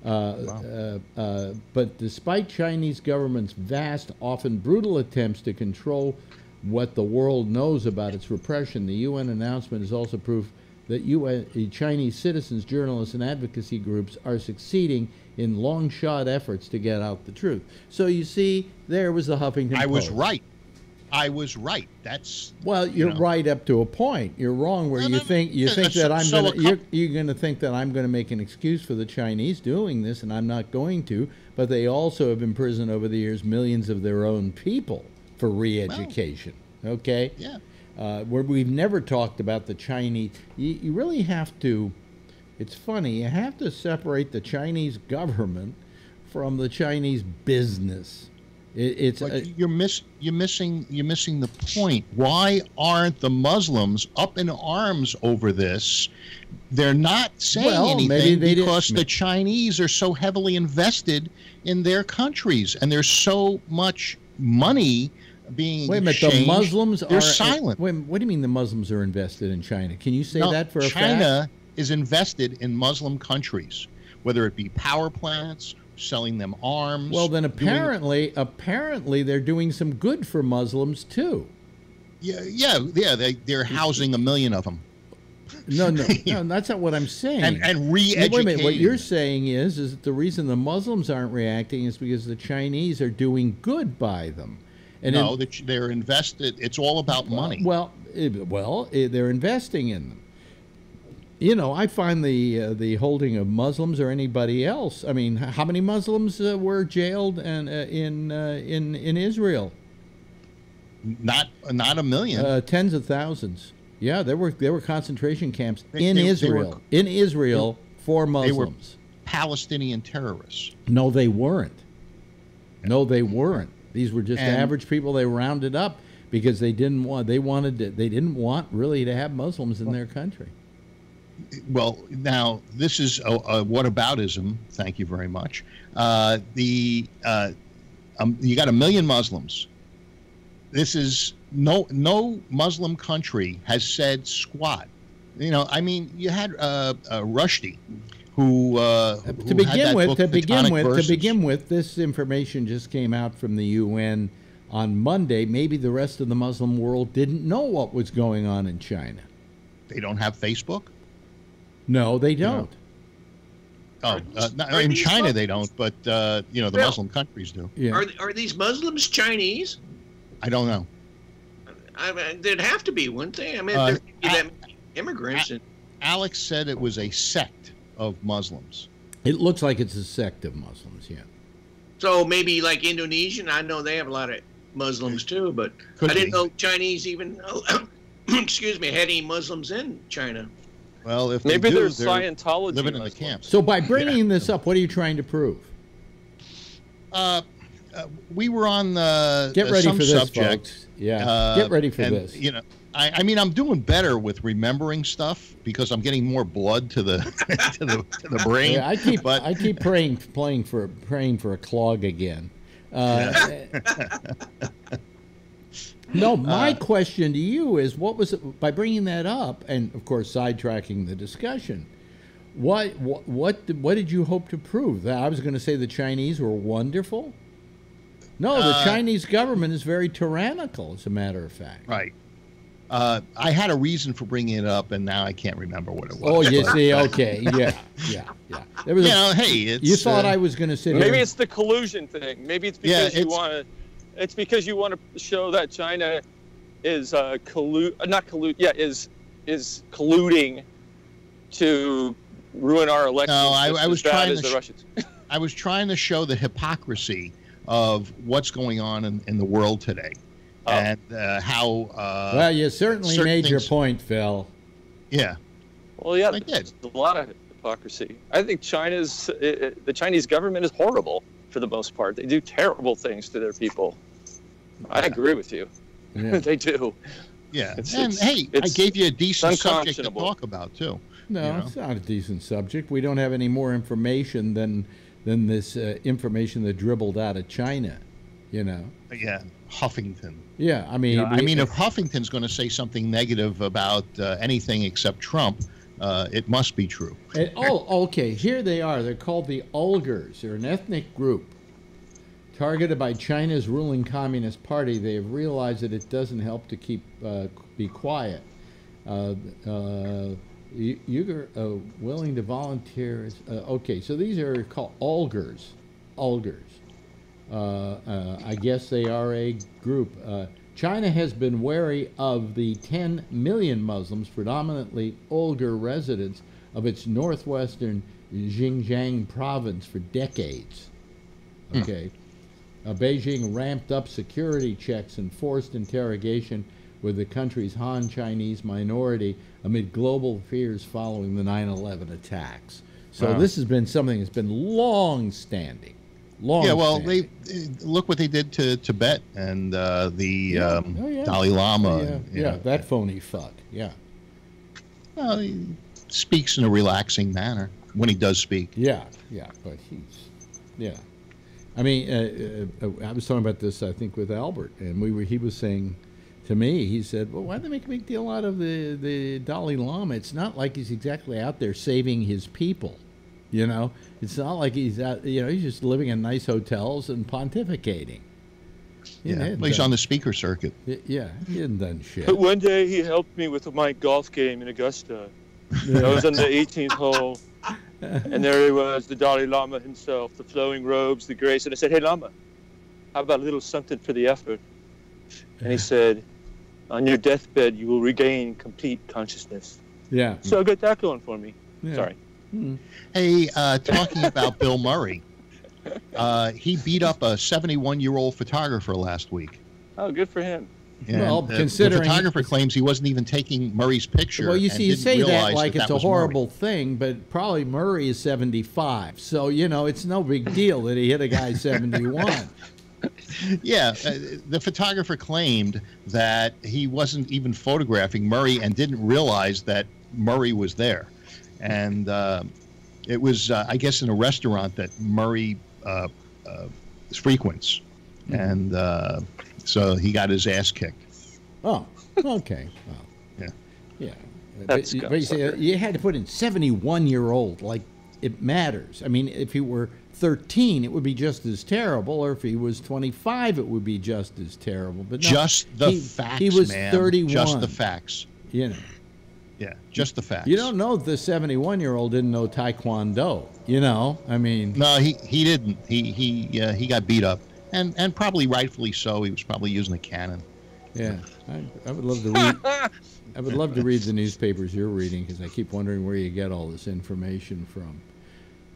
E: But despite Chinese government's vast, often brutal attempts to control what the world knows about its repression, the UN announcement is also proof that Chinese citizens, journalists, and advocacy groups are succeeding in long-shot efforts to get out the truth. So you see, there was the Huffington Post.
H: I was right. That's
E: you're right up to a point. You're wrong where you're going to think that I'm going to make an excuse for the Chinese doing this, and I'm not going to. But they also have imprisoned over the years millions of their own people for re-education. Okay.
H: Yeah.
E: Where we've never talked about the Chinese. You really have to. It's funny. You have to separate the Chinese government from the Chinese business.
H: You're missing the point. Why aren't the Muslims up in arms over this? They're not saying anything because the Chinese are so heavily invested in their countries, and there's so much money being exchanged.
E: The Muslims
H: they're silent.
E: What do you mean the Muslims are invested in China? Can you say that for a fact?
H: China is invested in Muslim countries, whether it be power plants, selling them arms.
E: Well, then apparently they're doing some good for Muslims too.
H: Yeah. They're housing 1 million of them.
E: No, that's not what I'm saying.
H: And re-educating.
E: Wait a minute. What you're saying is that the reason the Muslims aren't reacting is because the Chinese are doing good by them. And
H: they're invested. It's all about money.
E: They're investing in them. I find the holding of Muslims or anybody else. I mean, how many Muslims were jailed in Israel?
H: Not 1 million.
E: Tens of thousands. Yeah, there were concentration camps in Israel for Muslims.
H: They were Palestinian terrorists.
E: No, they weren't. These were just average people they rounded up because they didn't want really to have Muslims in their country.
H: Well, now this is a whataboutism. Thank you very much. You got 1 million Muslims. This is no Muslim country has said squat. I mean, you had Rushdie, who
E: to begin with, this information just came out from the UN on Monday. Maybe the rest of the Muslim world didn't know what was going on in China.
H: They don't have Facebook?
E: No, they don't.
H: In China they don't, but the Muslim countries do.
G: Yeah. Are these Muslims Chinese?
H: I don't know.
G: There'd have to be, wouldn't they? I mean, there'd be that many immigrants.
H: Alex said it was a sect of Muslims.
E: It looks like it's a sect of Muslims, yeah.
G: So maybe like Indonesian. I know they have a lot of Muslims too, but I didn't know Chinese even excuse me, had any Muslims in China.
H: Well, if
I: maybe
H: they're
I: Scientology
H: living in the camps.
E: So by bringing this up, what are you trying to prove?
H: We were on the
E: get ready
H: some
E: for this,
H: subject.
E: Folks. Yeah, get ready for this.
H: I mean, I'm doing better with remembering stuff because I'm getting more blood to the to the brain.
E: Yeah, I keep praying for a clog again. No, my question to you is, what was it, by bringing that up, and of course sidetracking the discussion, what did you hope to prove? That I was going to say the Chinese were wonderful? No, the Chinese government is very tyrannical, as a matter of fact.
H: Right. I had a reason for bringing it up, and now I can't remember what it was.
E: Oh, you see, okay, yeah. There was you thought I was going to sit here.
I: Maybe it's the collusion thing. Maybe it's because you want to. It's because you want to show that China is colluding to ruin our elections.
H: No, I was trying
I: the Russians.
H: I was trying to show the hypocrisy of what's going on in the world today. And how
E: well, you certainly made your point, Phil.
H: Yeah.
I: Well, yeah,
H: I did.
I: There's a lot of hypocrisy. I think the Chinese government is horrible for the most part. They do terrible things to their people. I agree with you.
E: Yeah.
I: They do.
H: Yeah. I gave you a decent subject to talk about too.
E: No, it's not a decent subject. We don't have any more information than this information that dribbled out of China.
H: Yeah, Huffington.
E: Yeah, I mean,
H: if Huffington's going to say something negative about anything except Trump, it must be true.
E: Okay. Here they are. They're called the Uyghurs. They're an ethnic group targeted by China's ruling Communist Party. They have realized that it doesn't help to be quiet. Uyghur willing to volunteer. Okay, so these are called Uyghurs. I guess they are a group. China has been wary of the 10 million Muslims, predominantly Uyghur residents, of its northwestern Xinjiang province for decades. Okay. Beijing ramped up security checks and forced interrogation with the country's Han Chinese minority amid global fears following the 9/11 attacks. So this has been something that's been long-standing.
H: They look what they did to Tibet and the Dalai Lama.
E: That phony fuck. Yeah.
H: Well, he speaks in a relaxing manner when he does speak.
E: Yeah, but I mean, I was talking about this, I think, with Albert, and he was saying to me, he said, well, why do they make a big deal out of the Dalai Lama? It's not like he's exactly out there saving his people. It's not like he's out, he's just living in nice hotels and pontificating.
H: He's on the speaker circuit.
E: Yeah, he hadn't done shit.
I: But one day he helped me with my golf game in Augusta. I was on the 18th hole, and there he was, the Dalai Lama himself, the flowing robes, the grace. And I said, hey, Lama, how about a little something for the effort? And he said, on your deathbed, you will regain complete consciousness.
E: Yeah.
I: So I got that going for me.
E: Yeah.
I: Sorry.
E: Mm-hmm.
H: Hey, talking about Bill Murray, he beat up a 71-year-old photographer last week.
I: Oh, good for him.
H: And
E: well,
H: the
E: considering
H: photographer claims he wasn't even taking Murray's picture.
E: Well, you see, you say that like it's a horrible
H: Murray.
E: thing, but probably Murray is 75, so it's no big deal that he hit a guy 71.
H: Yeah, the photographer claimed that he wasn't even photographing Murray and didn't realize that Murray was there. And it was, I guess, in a restaurant that Murray frequents. And so he got his ass kicked.
E: Oh, okay. Well, yeah. But you see, you had to put in 71-year-old, like it matters. I mean, if he were 13, it would be just as terrible, or if he was 25, it would be just as terrible. But no,
H: just the facts,
E: he was
H: man.
E: 31.
H: Just the facts.
E: Yeah,
H: just the facts.
E: You don't know if the 71-year-old didn't know Taekwondo. I mean.
H: No, he didn't. He got beat up, and probably rightfully so. He was probably using a cannon.
E: Yeah, I would love to read. I would love to read the newspapers you're reading, because I keep wondering where you get all this information from.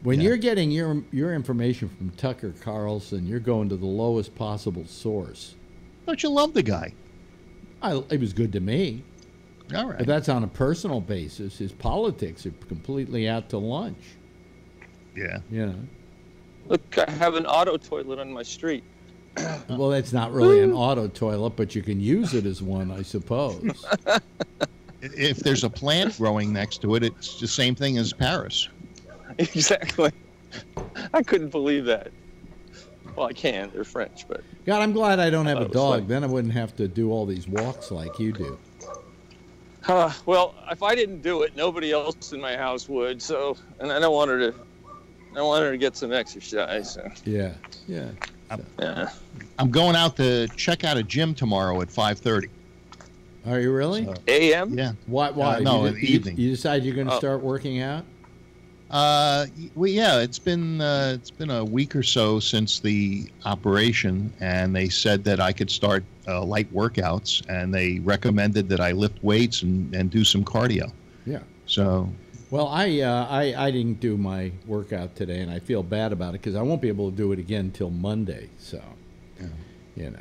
E: When you're getting your information from Tucker Carlson, you're going to the lowest possible source.
H: Don't you love the guy?
E: It was good to me.
H: All right.
E: But that's on a personal basis. His politics are completely out to lunch.
H: Yeah.
I: Look, I have an auto toilet on my street.
E: Well, that's not really an auto toilet, but you can use it as one, I suppose.
H: If there's a plant growing next to it, it's the same thing as Paris.
I: Exactly. I couldn't believe that. Well, I can. They're French, but...
E: God, I'm glad I don't have a dog. Then I wouldn't have to do all these walks like you do.
I: Well, if I didn't do it, nobody else in my house would. So, and I want her to get some exercise. So.
E: Yeah.
H: I'm going out to check out a gym tomorrow at 5:30.
E: Are you really?
H: So,
I: AM?
H: yeah.
E: Why?
H: No,
E: you,
H: in the evening.
E: You decide you're going to start working out?
H: Well, yeah, it's been a week or so since the operation, and they said that I could start light workouts, and they recommended that I lift weights and do some cardio.
E: Yeah.
H: So.
E: Well, I didn't do my workout today, and I feel bad about it because I won't be able to do it again until Monday. So, you know.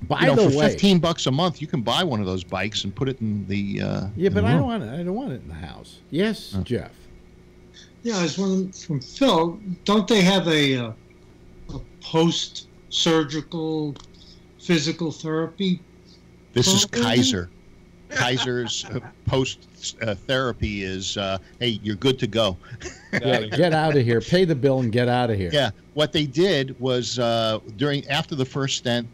E: By the
H: for
E: way,
H: $15 a month, you can buy one of those bikes and put it in the.
E: Yeah, but I don't want it. I don't want it in the house. Yes, Jeff.
K: Yeah, I was wondering from Phil. Don't they have a post-surgical physical therapy?
H: This is
K: program?
H: Kaiser. Kaiser's post therapy is, hey, you're good to go.
E: Yeah, get out of here. Pay the bill and get out of here.
H: Yeah, what they did was after the first stent,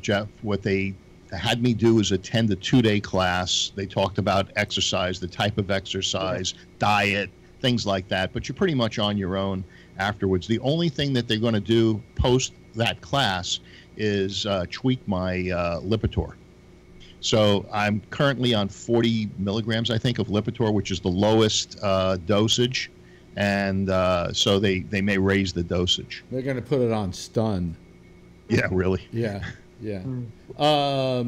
H: Jeff, what they had me do is attend a 2-day class. They talked about exercise, the type of exercise, diet, things like that. But you're pretty much on your own afterwards. The only thing that they're going to do post that class is tweak my Lipitor. So I'm currently on 40 milligrams, I think, of Lipitor, which is the lowest dosage. And so they may raise the dosage.
E: They're going to put it on stun.
H: Yeah, really.
E: Yeah, yeah. What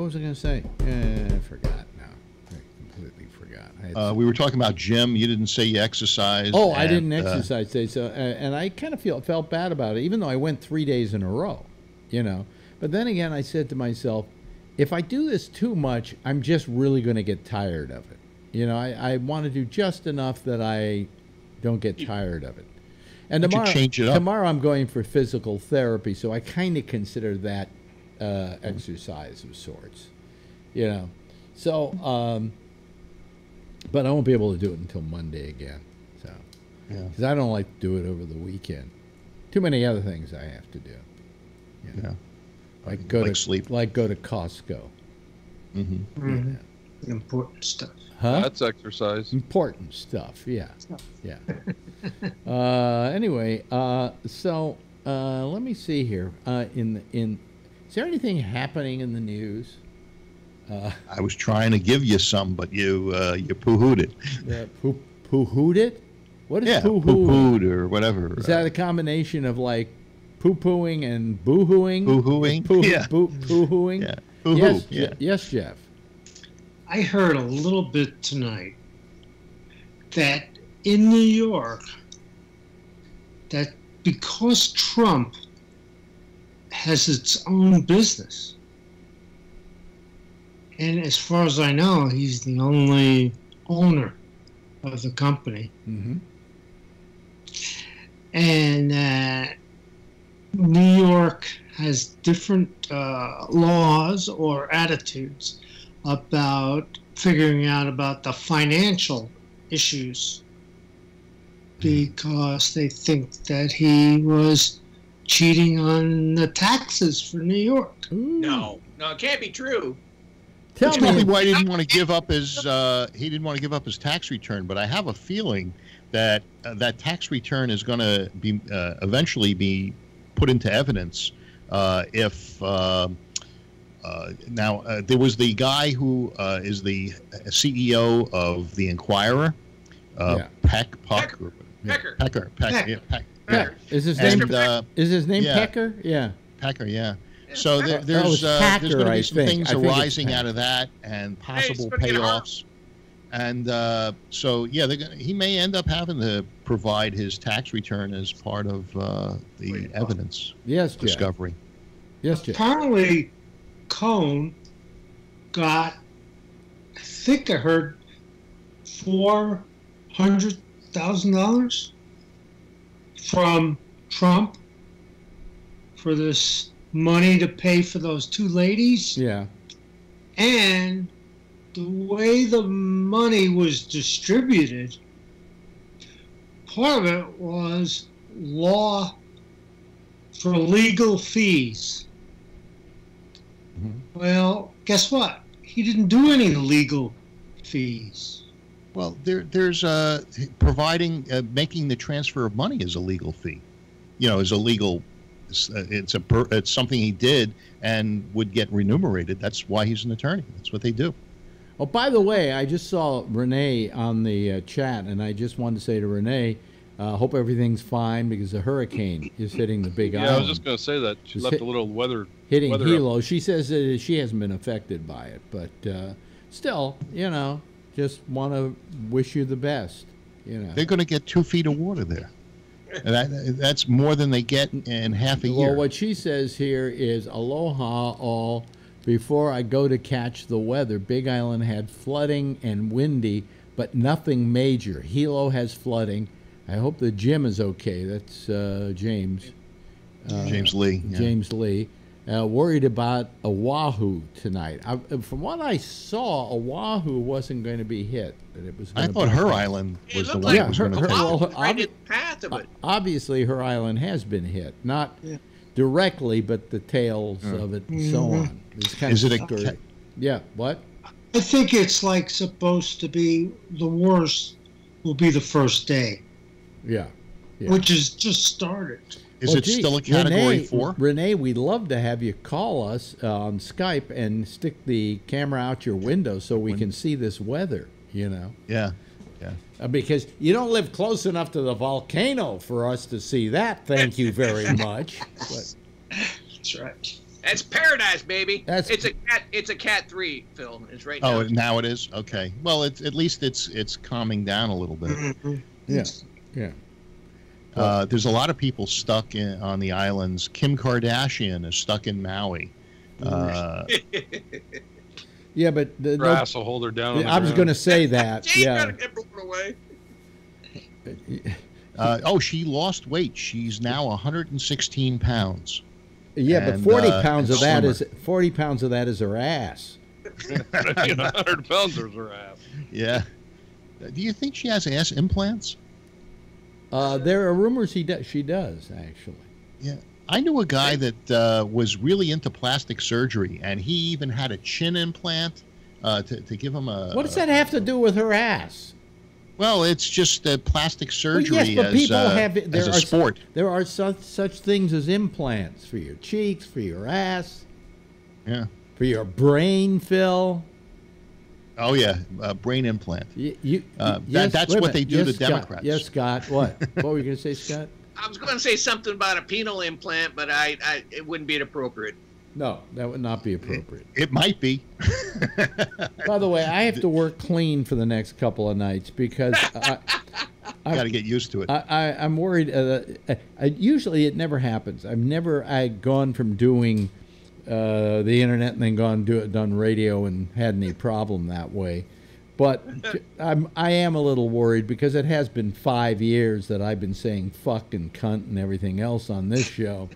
E: was I going to say? I forgot now. I completely forgot.
H: We were talking about gym. You didn't say you exercised.
E: Oh, I didn't exercise today. So, and I kind of felt bad about it, even though I went 3 days in a row, you know. But then again, I said to myself, if I do this too much, I'm just really going to get tired of it. You know, I want to do just enough that I don't get tired of it. And tomorrow I'm going for physical therapy, so I kind of consider that exercise of sorts. You know, so but I won't be able to do it until Monday again. So, because I don't like to do it over the weekend. Too many other things I have to do. You know? Like go to Costco.
K: Mm-hmm. Important stuff.
E: Huh?
J: That's exercise.
E: Important stuff. Yeah. Yeah. Anyway, so let me see here. Is there anything happening in the news?
H: I was trying to give you some, but you poo-hooed it.
E: Poo-hooed it? What is poo-hooed?
H: Poo-hooed or whatever.
E: Is that a combination of like poo-pooing and boo-hooing?
H: Boo-hooing?
E: Yeah. Boo-hooing?
H: Yeah. Boo-hoo.
E: Yes, Jeff.
K: I heard a little bit tonight that in New York, that because Trump has its own business, and as far as I know, he's the only owner of the company.
E: Mm-hmm.
K: And New York has different laws or attitudes about figuring out about the financial issues because they think that he was cheating on the taxes for New York.
G: No, it can't be true.
H: That's probably why he didn't want to give up his tax return. But I have a feeling that that tax return is going to be eventually be put into evidence if. Now, there was the guy who is the CEO of the Inquirer, Pecker.
E: Is his name Pecker? Yeah.
H: Pecker, yeah. So there's going to be some things arising out of that and possible payoffs. And he may end up having to provide his tax return as part of the evidence discovery.
E: Yes, Jeff.
K: Apparently, Cohn got, I think I heard, $400,000 from Trump for this money to pay for those two ladies.
E: Yeah.
K: And the way the money was distributed, part of it was law for legal fees. Mm-hmm. Well, guess what? He didn't do any legal fees.
H: Well, there's making the transfer of money is a legal fee. You know, is a legal it's something he did and would get remunerated. That's why he's an attorney. That's what they do.
E: Oh, by the way, I just saw Renee on the chat, and I just wanted to say to Renee, hope everything's fine because the hurricane is hitting the Big Island.
J: Yeah, I was just going to say that. She left a little weather.
E: Hitting
J: weather
E: Hilo. She says that she hasn't been affected by it, but still, just want to wish you the best.
H: They're going to get 2 feet of water there. And that's more than they get in half a year.
E: Well, what she says here is, aloha all. Before I go to catch the weather, Big Island had flooding and windy, but nothing major. Hilo has flooding. I hope the gym is okay. That's James.
H: James Lee. Yeah.
E: James Lee. Worried about Oahu tonight. From what I saw, Oahu wasn't going to be hit. That it was.
H: I thought her island was the one that was going to
G: hit. Path of it.
E: Obviously, her island has been hit. Not directly, but the tails of it and so on. It's kind
H: is
E: of
H: it
E: scary. Yeah, what?
K: I think it's like supposed to be the worst will be the first day.
E: Yeah.
K: Which is just started.
H: Is it still a Category 4?
E: Renee, we'd love to have you call us on Skype and stick the camera out your window so we can see this weather,
H: Yeah.
E: Because you don't live close enough to the volcano for us to see that. Thank you very much.
K: That's right.
G: That's paradise, baby. It's a Cat 3 film. It's right now.
H: Oh, now it is? Okay. Well, at least it's calming down a little bit.
K: Mm-hmm.
E: Yeah.
H: There's a lot of people stuck on the islands. Kim Kardashian is stuck in Maui.
E: Yeah, but
J: grass will hold her down.
E: I was going to say that.
G: She's
E: yeah.
G: gonna get blown away.
H: She lost weight. She's now 116 pounds.
E: Yeah, but 40 pounds of that is 40 pounds of that is her ass.
J: 100 pounds is her ass.
H: Yeah. Do you think she has ass implants?
E: There are rumors she does actually.
H: Yeah. I knew a guy that was really into plastic surgery, and he even had a chin implant to give him a.
E: What does that have to do with her ass?
H: Well, it's just plastic surgery.
E: Well, yes, but people have
H: as a sport.
E: There are such things as implants for your cheeks, for your ass,
H: yeah,
E: for your brain, Phil.
H: Oh yeah, brain implant.
E: Yes,
H: that's what they do to
E: Scott.
H: Democrats.
E: Yes, Scott. What? What were you going to say, Scott?
G: I was going to say something about a penile implant, but it wouldn't be appropriate.
E: No, that would not be appropriate.
H: It might be.
E: By the way, I have to work clean for the next couple of nights because I
H: got to get used to it.
E: I'm worried. Usually, it never happens. I've gone from doing the internet and then done radio and had any problem that way. But I am a little worried because it has been 5 years that I've been saying fuck and cunt and everything else on this show.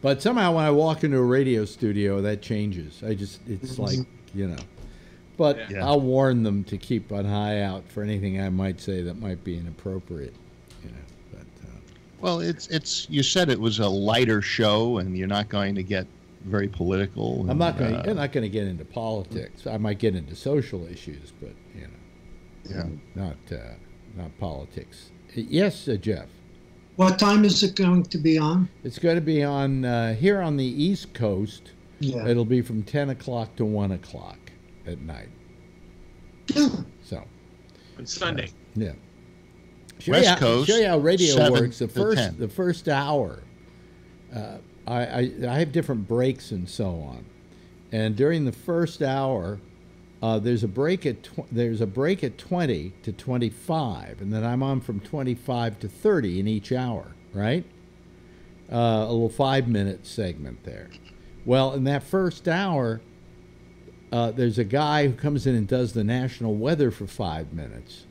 E: But somehow when I walk into a radio studio, that changes. It's like, But yeah. I'll warn them to keep an eye out for anything I might say that might be inappropriate. But,
H: well, it's you said it was a lighter show, and you're not going to get very political.
E: I'm not going to get into politics. I might get into social issues, but not politics. Yes, Jeff.
K: What time is it going to be on?
E: It's going to be on here on the East Coast.
K: Yeah.
E: It'll be from 10 o'clock to 1 o'clock at night. So.
G: On Sunday.
E: Yeah.
H: West Coast.
E: Show you how radio works. The
H: 10.
E: The first hour. I have different breaks and so on, and during the first hour, there's a break at 20 to 25, and then I'm on from 25 to 30 in each hour, right? A little 5-minute segment there. Well, in that first hour, there's a guy who comes in and does the national weather for 5 minutes.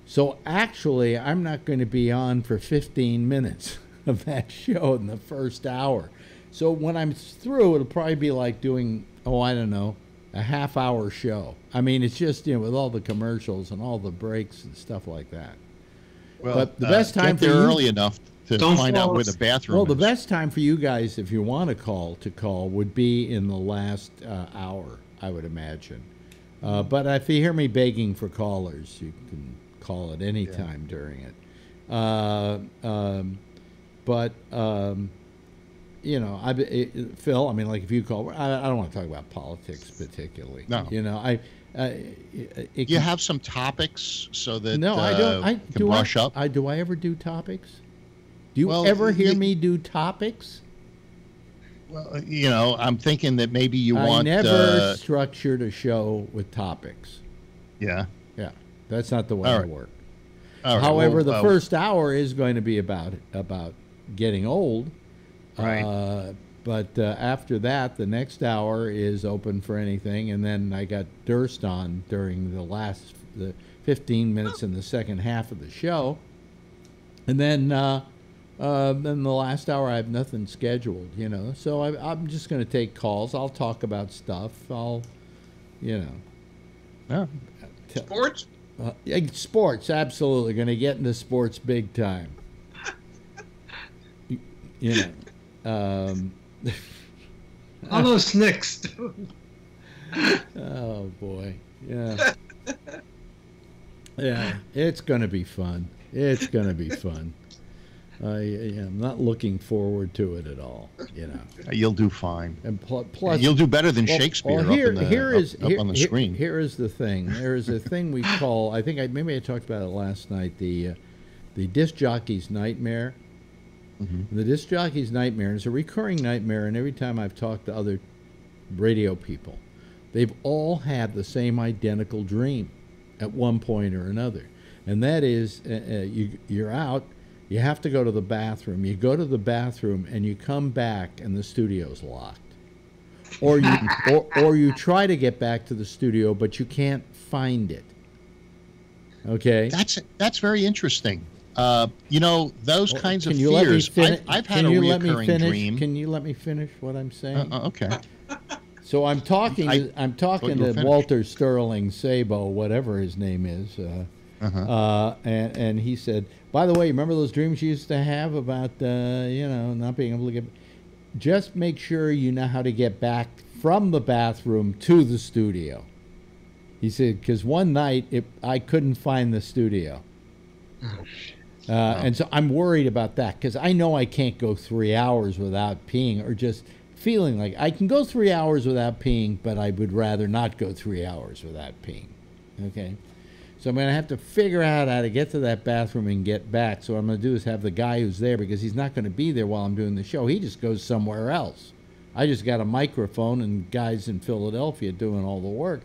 E: So actually, I'm not going to be on for 15 minutes of that show in the first hour. So when I'm through, it'll probably be like doing, I don't know, a half-hour show. I mean, it's just, with all the commercials and all the breaks and stuff like that.
H: Well,
E: but the best time
H: get there early enough to find out where the bathroom
E: is. Well,
H: the
E: best time for you guys, if you want to call, would be in the last hour, I would imagine. But if you hear me begging for callers, you can call at any time during it. but you know, Phil. I mean, like if you call, I don't want to talk about politics particularly.
H: No.
E: You know,
H: you have some topics so that
E: no, I don't. I
H: can brush up.
E: Do I ever do topics? Do you ever hear me do topics?
H: Well, you know, I'm thinking that maybe you want.
E: I never structured a show with topics.
H: Yeah.
E: Yeah, that's not the way I work.
H: Right,
E: however, the first hour is going to be about getting old.
H: Right.
E: But after that, the next hour is open for anything, and then I got Durst on during the 15 minutes in the second half of the show, and then the last hour I have nothing scheduled, you know. So I'm just going to take calls. I'll talk about stuff. I'll, you know.
H: Yeah.
G: Sports?
E: Sports, absolutely. Going to get into sports big time. You know.
K: Hello, Snicks.
E: Oh, boy. Yeah. Yeah, it's going to be fun. It's going to be fun. I'm not looking forward to it at all, you know.
H: You'll do fine.
E: And plus,
H: you'll do better than Shakespeare up on the screen.
E: Here is the thing. There is a thing we call, maybe I talked about it last night, the disc jockey's nightmare. Mm-hmm. The disc jockey's nightmare is a recurring nightmare, and every time I've talked to other radio people, they've all had the same identical dream at one point or another. And that is, you're out, you have to go to the bathroom. You go to the bathroom, and you come back, and the studio's locked. Or you try to get back to the studio, but you can't find it. Okay?
H: That's very interesting. You know, those kinds of fears. I've had a recurring dream.
E: Can you let me finish what I'm saying?
H: Okay.
E: So I'm talking to Walter Sterling Sabo, whatever his name is, and he said, by the way, remember those dreams you used to have about not being able to get? Just make sure you know how to get back from the bathroom to the studio. He said, because one night I couldn't find the studio. And so I'm worried about that because I know I can't go 3 hours without peeing, or just feeling like I can go 3 hours without peeing, but I would rather not go 3 hours without peeing. Okay? So I'm going to have to figure out how to get to that bathroom and get back. So what I'm going to do is have the guy who's there, because he's not going to be there while I'm doing the show. He just goes somewhere else. I just got a microphone and guys in Philadelphia doing all the work.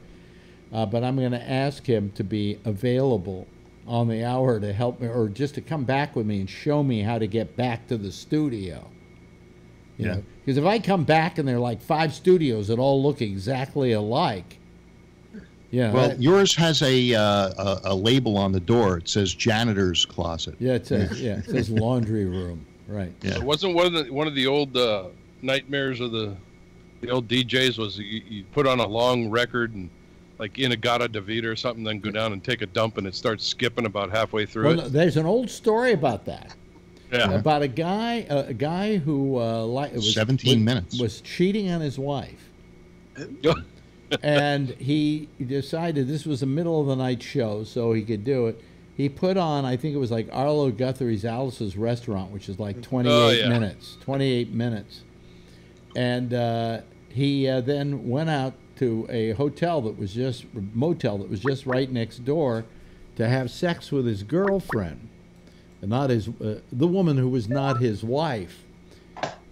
E: But I'm going to ask him to be available on the hour to help me, or just to come back with me and show me how to get back to the studio. You know, because if I come back and there are like 5 studios that all look exactly alike. Yeah.
H: Well, yours has a label on the door. It says janitor's closet.
E: Yeah, it says laundry room. Right.
J: Yeah. So wasn't one of the old nightmares of the old DJs was you put on a long record and like Inagata Davida or something, then go down and take a dump, and it starts skipping about halfway through it.
E: There's an old story about that.
J: Yeah.
E: About a guy who
H: 17 minutes
E: was cheating on his wife, and he decided this was a middle of the night show, so he could do it. He put on, I think it was like Arlo Guthrie's Alice's Restaurant, which is like 28 minutes. 28 minutes, and he then went out to a motel that was just right next door to have sex with his girlfriend, and not his the woman who was not his wife.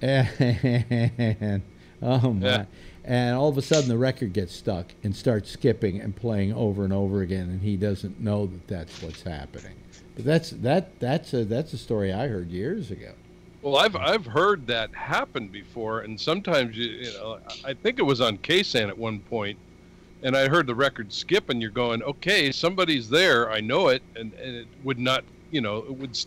E: And oh my! Yeah. And all of a sudden the record gets stuck and starts skipping and playing over and over again, and he doesn't know that that's what's happening. But that's a story I heard years ago.
J: Well, I've heard that happen before, and sometimes I think it was on KSAN at one point, and I heard the record skip, and you're going, okay, somebody's there, I know it, and it would not, it would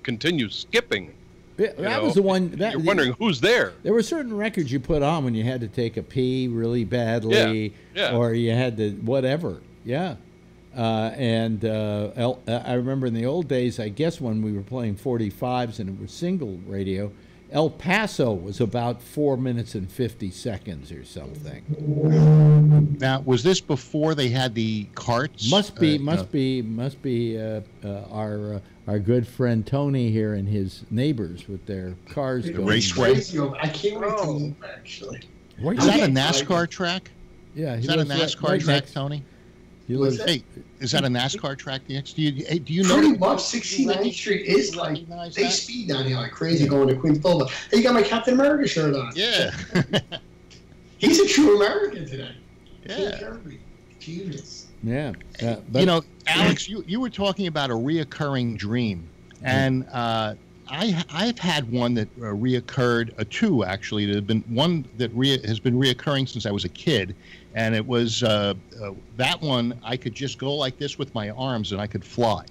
J: continue skipping.
E: That was the one.
J: You're wondering who's there.
E: There were certain records you put on when you had to take a pee really badly, or you had to whatever. Yeah. I remember in the old days, I guess when we were playing 45s and it was single radio, El Paso was about 4 minutes and 50 seconds or something.
H: Now, was this before they had the carts?
E: Must be our good friend Tony here and his neighbors with their cars going.
H: Raceway.
K: I can't wait to move, actually.
H: Is that a NASCAR track?
E: Yeah,
H: is that a NASCAR track, Tony? Hey, is that a NASCAR track? Do you know?
K: Pretty much 69th Street is like, they speed down here like crazy going to Queens Boulevard. Hey, you got my Captain America shirt on.
H: Yeah.
K: He's a true American today.
H: Yeah.
K: Genius.
E: Yeah.
H: But, Alex, you were talking about a reoccurring dream. And I've had one that reoccurred, two actually. There have been one that has been reoccurring since I was a kid. And it was that one, I could just go like this with my arms and I could fly.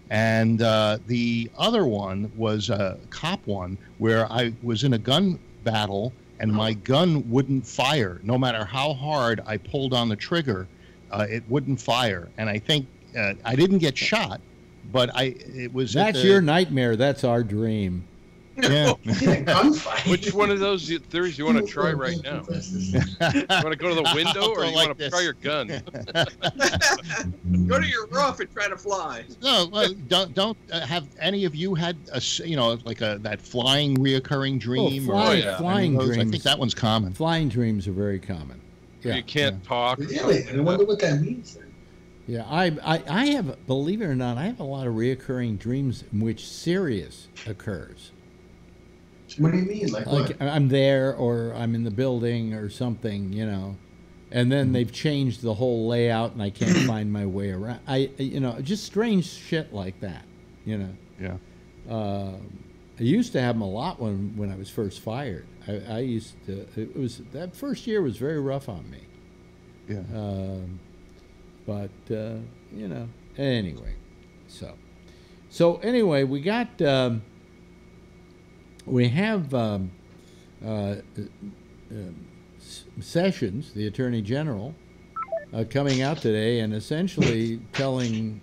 H: And the other one was a cop one where I was in a gun battle and my gun wouldn't fire. No matter how hard I pulled on the trigger, it wouldn't fire. And I think I didn't get shot, but it was...
E: That's your nightmare. That's our dream.
H: Yeah.
J: Which one of those theories you want to try right now? You want to go to the window, or you want to try your gun?
G: Go to your roof and try to fly.
H: No, don't have any of you had that flying reoccurring dream?
E: Flying dreams.
H: I think that one's common.
E: Flying dreams are very common. Yeah.
J: You can't talk.
K: Really? I wonder what that means then.
E: Yeah, I have, believe it or not, I have a lot of reoccurring dreams in which Sirius occurs.
K: What do you mean? Like what?
E: I'm there, or I'm in the building or something, and then they've changed the whole layout and I can't find my way around. Just strange shit like that,
H: Yeah.
E: I used to have them a lot when I was first fired. I used to, that first year was very rough on me.
H: Yeah.
E: But anyway, so anyway, we got, we have Sessions, the Attorney General, coming out today and essentially telling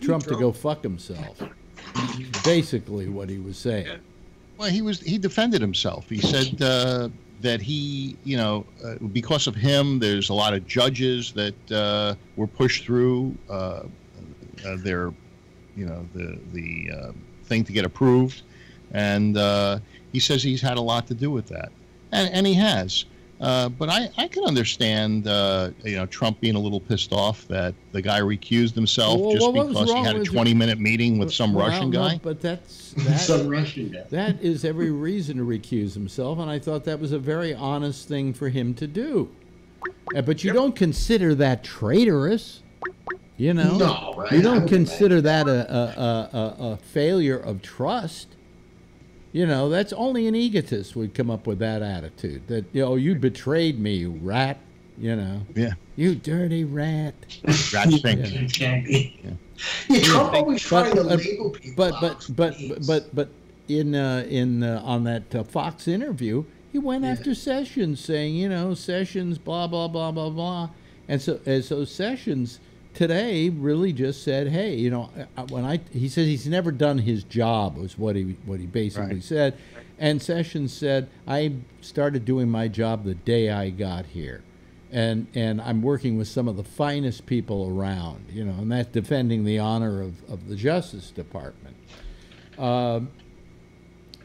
E: Trump to go fuck himself. Basically, what he was saying.
H: Well, he defended himself. He said that he, because of him, there's a lot of judges that were pushed through their, the thing to get approved, and he says he's had a lot to do with that, and he has. But I can understand, Trump being a little pissed off that the guy recused himself because he had a 20-minute meeting with some Russian guy.
E: No, but that's
K: some Russian guy.
E: That is every reason to recuse himself, and I thought that was a very honest thing for him to do. But you don't consider that traitorous,
K: No, right?
E: You don't consider that a failure of trust. That's only an egotist would come up with that attitude. That, you betrayed me, you rat.
H: Yeah.
E: You dirty rat.
H: Rat stink.
K: Trump always trying to label people.
E: But in on that Fox interview, he went after Sessions, saying, Sessions, blah blah blah blah blah, and so Sessions today really just said, hey, he said he's never done his job, was what he basically said. And Sessions said, I started doing my job the day I got here. And I'm working with some of the finest people around, and that's defending the honor of the Justice Department. And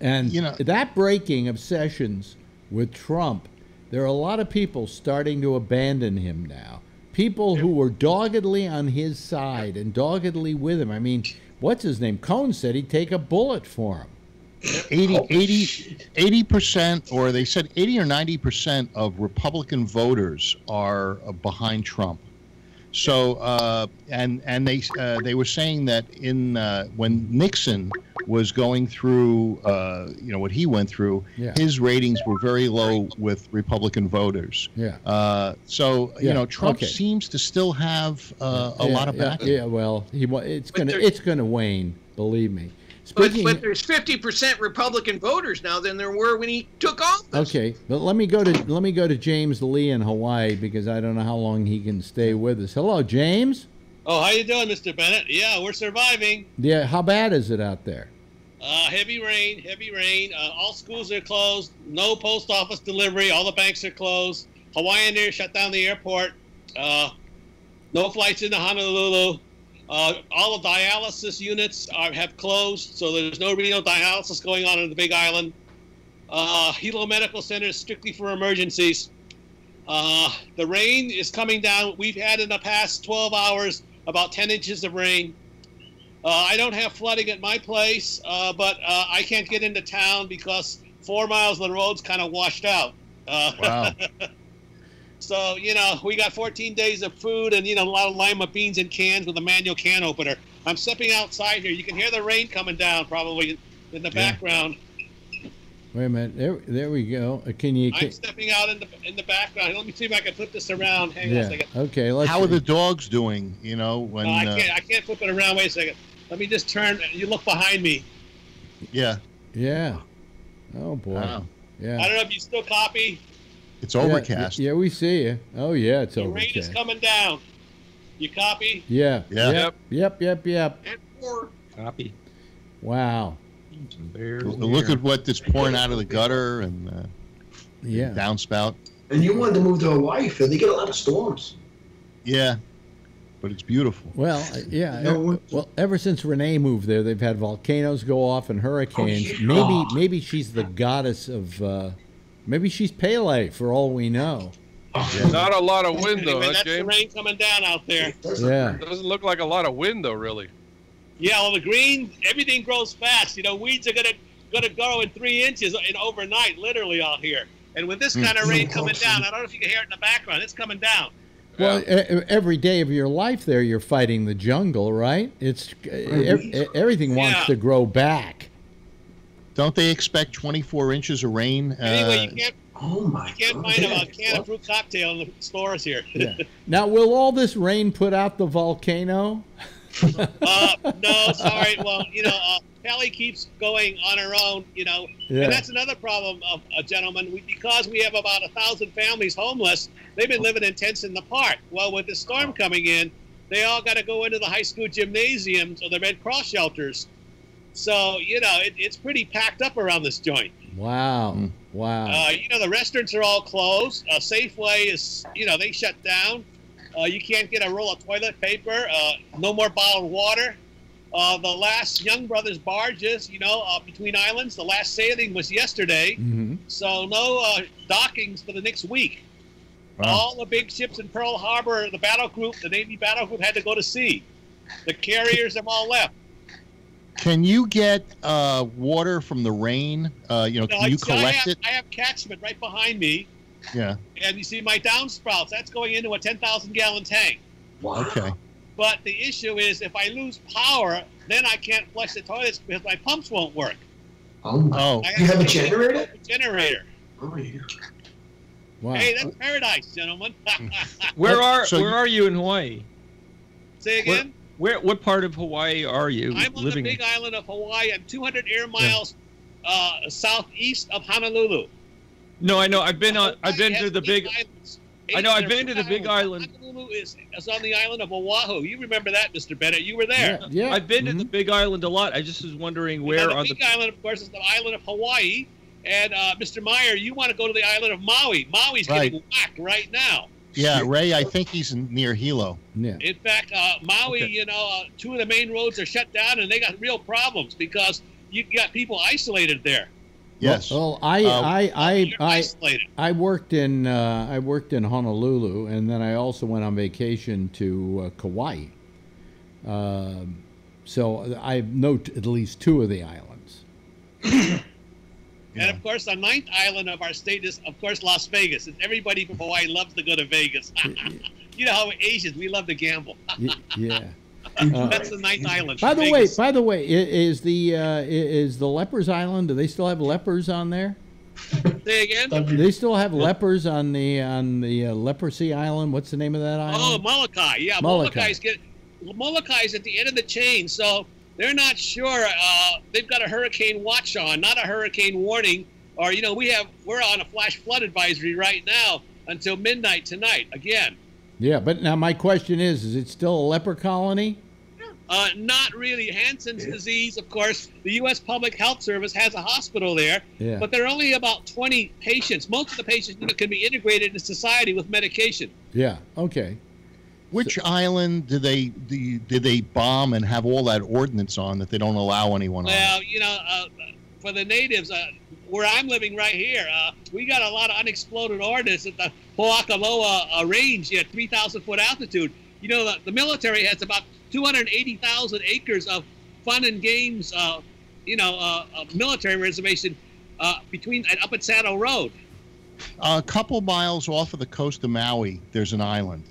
E: that breaking of Sessions with Trump, there are a lot of people starting to abandon him now. People who were doggedly on his side and doggedly with him. I mean, what's his name? Cohn said he'd take a bullet for him.
H: 80%, or they said 80 or 90% of Republican voters are behind Trump. So, and they were saying that when Nixon was going through, what he went through, his ratings were very low with Republican voters.
E: Yeah.
H: Trump seems to still have a lot of backing.
E: Yeah. Well, it's gonna wane. Believe me.
G: But there's 50% Republican voters now than there were when he took office.
E: Okay, but let me go to James Lee in Hawaii, because I don't know how long he can stay with us. Hello, James.
L: Oh, how you doing, Mr. Bennett? Yeah, we're surviving.
E: Yeah, how bad is it out there?
L: Heavy rain. All schools are closed. No post office delivery. All the banks are closed. Hawaiian Air shut down the airport. No flights into Honolulu. All the dialysis units have closed, so there's no renal dialysis going on the Big Island. Hilo Medical Center is strictly for emergencies. The rain is coming down. We've had in the past 12 hours about 10 inches of rain. I don't have flooding at my place, but I can't get into town because 4 miles of the road's kind of washed out.
H: Wow.
L: So, we got 14 days of food and, a lot of lima beans in cans with a manual can opener. I'm stepping outside here. You can hear the rain coming down probably in the background.
E: Wait a minute. There we go.
L: I'm stepping out in the background. Let me see if I can flip this around. Hang on a second.
E: Okay.
H: How are the dogs doing? When
L: I can't flip it around. Wait a second. Let me just turn. You look behind me.
H: Yeah.
E: Yeah. Oh boy.
H: Wow.
E: Yeah.
L: I don't know if you still copy.
H: It's overcast.
E: Yeah, we see you. Oh yeah, it's overcast.
L: The rain is coming down. You copy?
E: Yeah.
H: Yep.
L: And 4.
I: Copy.
E: Wow.
H: Look at what that's pouring out of the gutter and downspout.
K: And you wanted to move to Hawaii, Phil. They get a lot of storms.
H: Yeah, but it's beautiful.
E: Well, well, ever since Renee moved there, they've had volcanoes go off and hurricanes. Maybe she's the goddess of. Maybe she's Pele, for all we know.
J: Not a lot of wind, though,
L: that's
J: James?
L: the rain coming down out there.
E: Yeah.
J: It doesn't look like a lot of wind, though, really.
L: Yeah, well, the green, everything grows fast. Weeds are gonna grow in 3 inches in overnight, literally out here. And with this kind of rain coming down, I don't know if you can hear it in the background. It's coming down.
E: Well, every day of your life there, you're fighting the jungle, right? It's everything wants to grow back.
H: Don't they expect 24 inches of rain?
L: Anyway, you can't find a can of fruit cocktail in the stores here.
E: Yeah. Now, will all this rain put out the volcano?
L: No, sorry. Well, Kelly keeps going on her own, and that's another problem, gentlemen. Because we have about 1,000 families homeless, they've been living in tents in the park. Well, with the storm coming in, they all got to go into the high school gymnasiums or the Red Cross shelters. So, it's pretty packed up around this joint.
E: Wow. Wow.
L: The restaurants are all closed. Safeway is, they shut down. You can't get a roll of toilet paper. No more bottled water. The last Young Brothers barges, between islands, the last sailing was yesterday.
E: Mm-hmm.
L: So no dockings for the next week.
H: Wow.
L: All the big ships in Pearl Harbor, the battle group, the Navy battle group had to go to sea. The carriers have all left.
H: Can you get water from the rain? Can you collect it?
L: I have catchment right behind me.
H: Yeah.
L: And you see my downspouts. That's going into a 10,000-gallon tank.
K: Wow.
H: Okay.
L: But the issue is if I lose power, then I can't flush the toilets because my pumps won't work.
H: Oh.
K: You have a generator?
L: Generator.
K: Oh, yeah.
E: Wow.
L: Hey, that's paradise, gentlemen.
I: Where are you in Hawaii?
L: Say again?
I: What part of Hawaii are you
L: I'm on
I: living
L: the Big Island of Hawaii. I'm 200 air miles southeast of Honolulu.
I: No, I know. I've been to the Big.
L: Islands.
I: I know. I've been to the Big Island.
L: Honolulu is on the island of Oahu. You remember that, Mr. Bennett? You were there.
E: Yeah.
I: I've been to the Big Island a lot. I just was wondering where
L: the
I: on
L: Big Island, of course, is the island of Hawaii. And Mr. Meyer, you want to go to the island of Maui. Maui's getting whacked right now.
H: Yeah, Ray, I think he's near Hilo.
E: Yeah.
L: In fact, Maui, two of the main roads are shut down, and they got real problems because you got people isolated there.
H: Yes.
E: Well, I worked in Honolulu, and then I also went on vacation to Kauai. So I know at least 2 of the islands.
L: And of course, the 9th island of our state is, of course, Las Vegas. And everybody from Hawaii loves to go to Vegas. You know how Asians, we love to gamble.
E: Yeah.
L: That's the 9th island.
E: By the way, is the Lepers Island? Do they still have lepers on there?
L: Say again?
E: Do they still have lepers on the Leprosy Island? What's the name of that island?
L: Oh, Molokai. Yeah, Molokai's at the end of the chain, so they're not sure. They've got a hurricane watch on, not a hurricane warning. Or we're on a flash flood advisory right now until midnight tonight again.
E: Yeah, but now my question is it still a leper colony?
L: Not really. Hansen's disease, of course, the U.S. Public Health Service has a hospital there, but there are only about 20 patients. Most of the patients can be integrated into society with medication.
E: Yeah, okay.
H: Which island did they bomb and have all that ordnance on that they don't allow anyone on?
L: Well, for the natives, where I'm living right here, we got a lot of unexploded ordnance at the Ho'akaloa Range at 3,000-foot altitude. The military has about 280,000 acres of fun and games, military reservation up at Saddle Road.
H: A couple miles off of the coast of Maui, there's an island.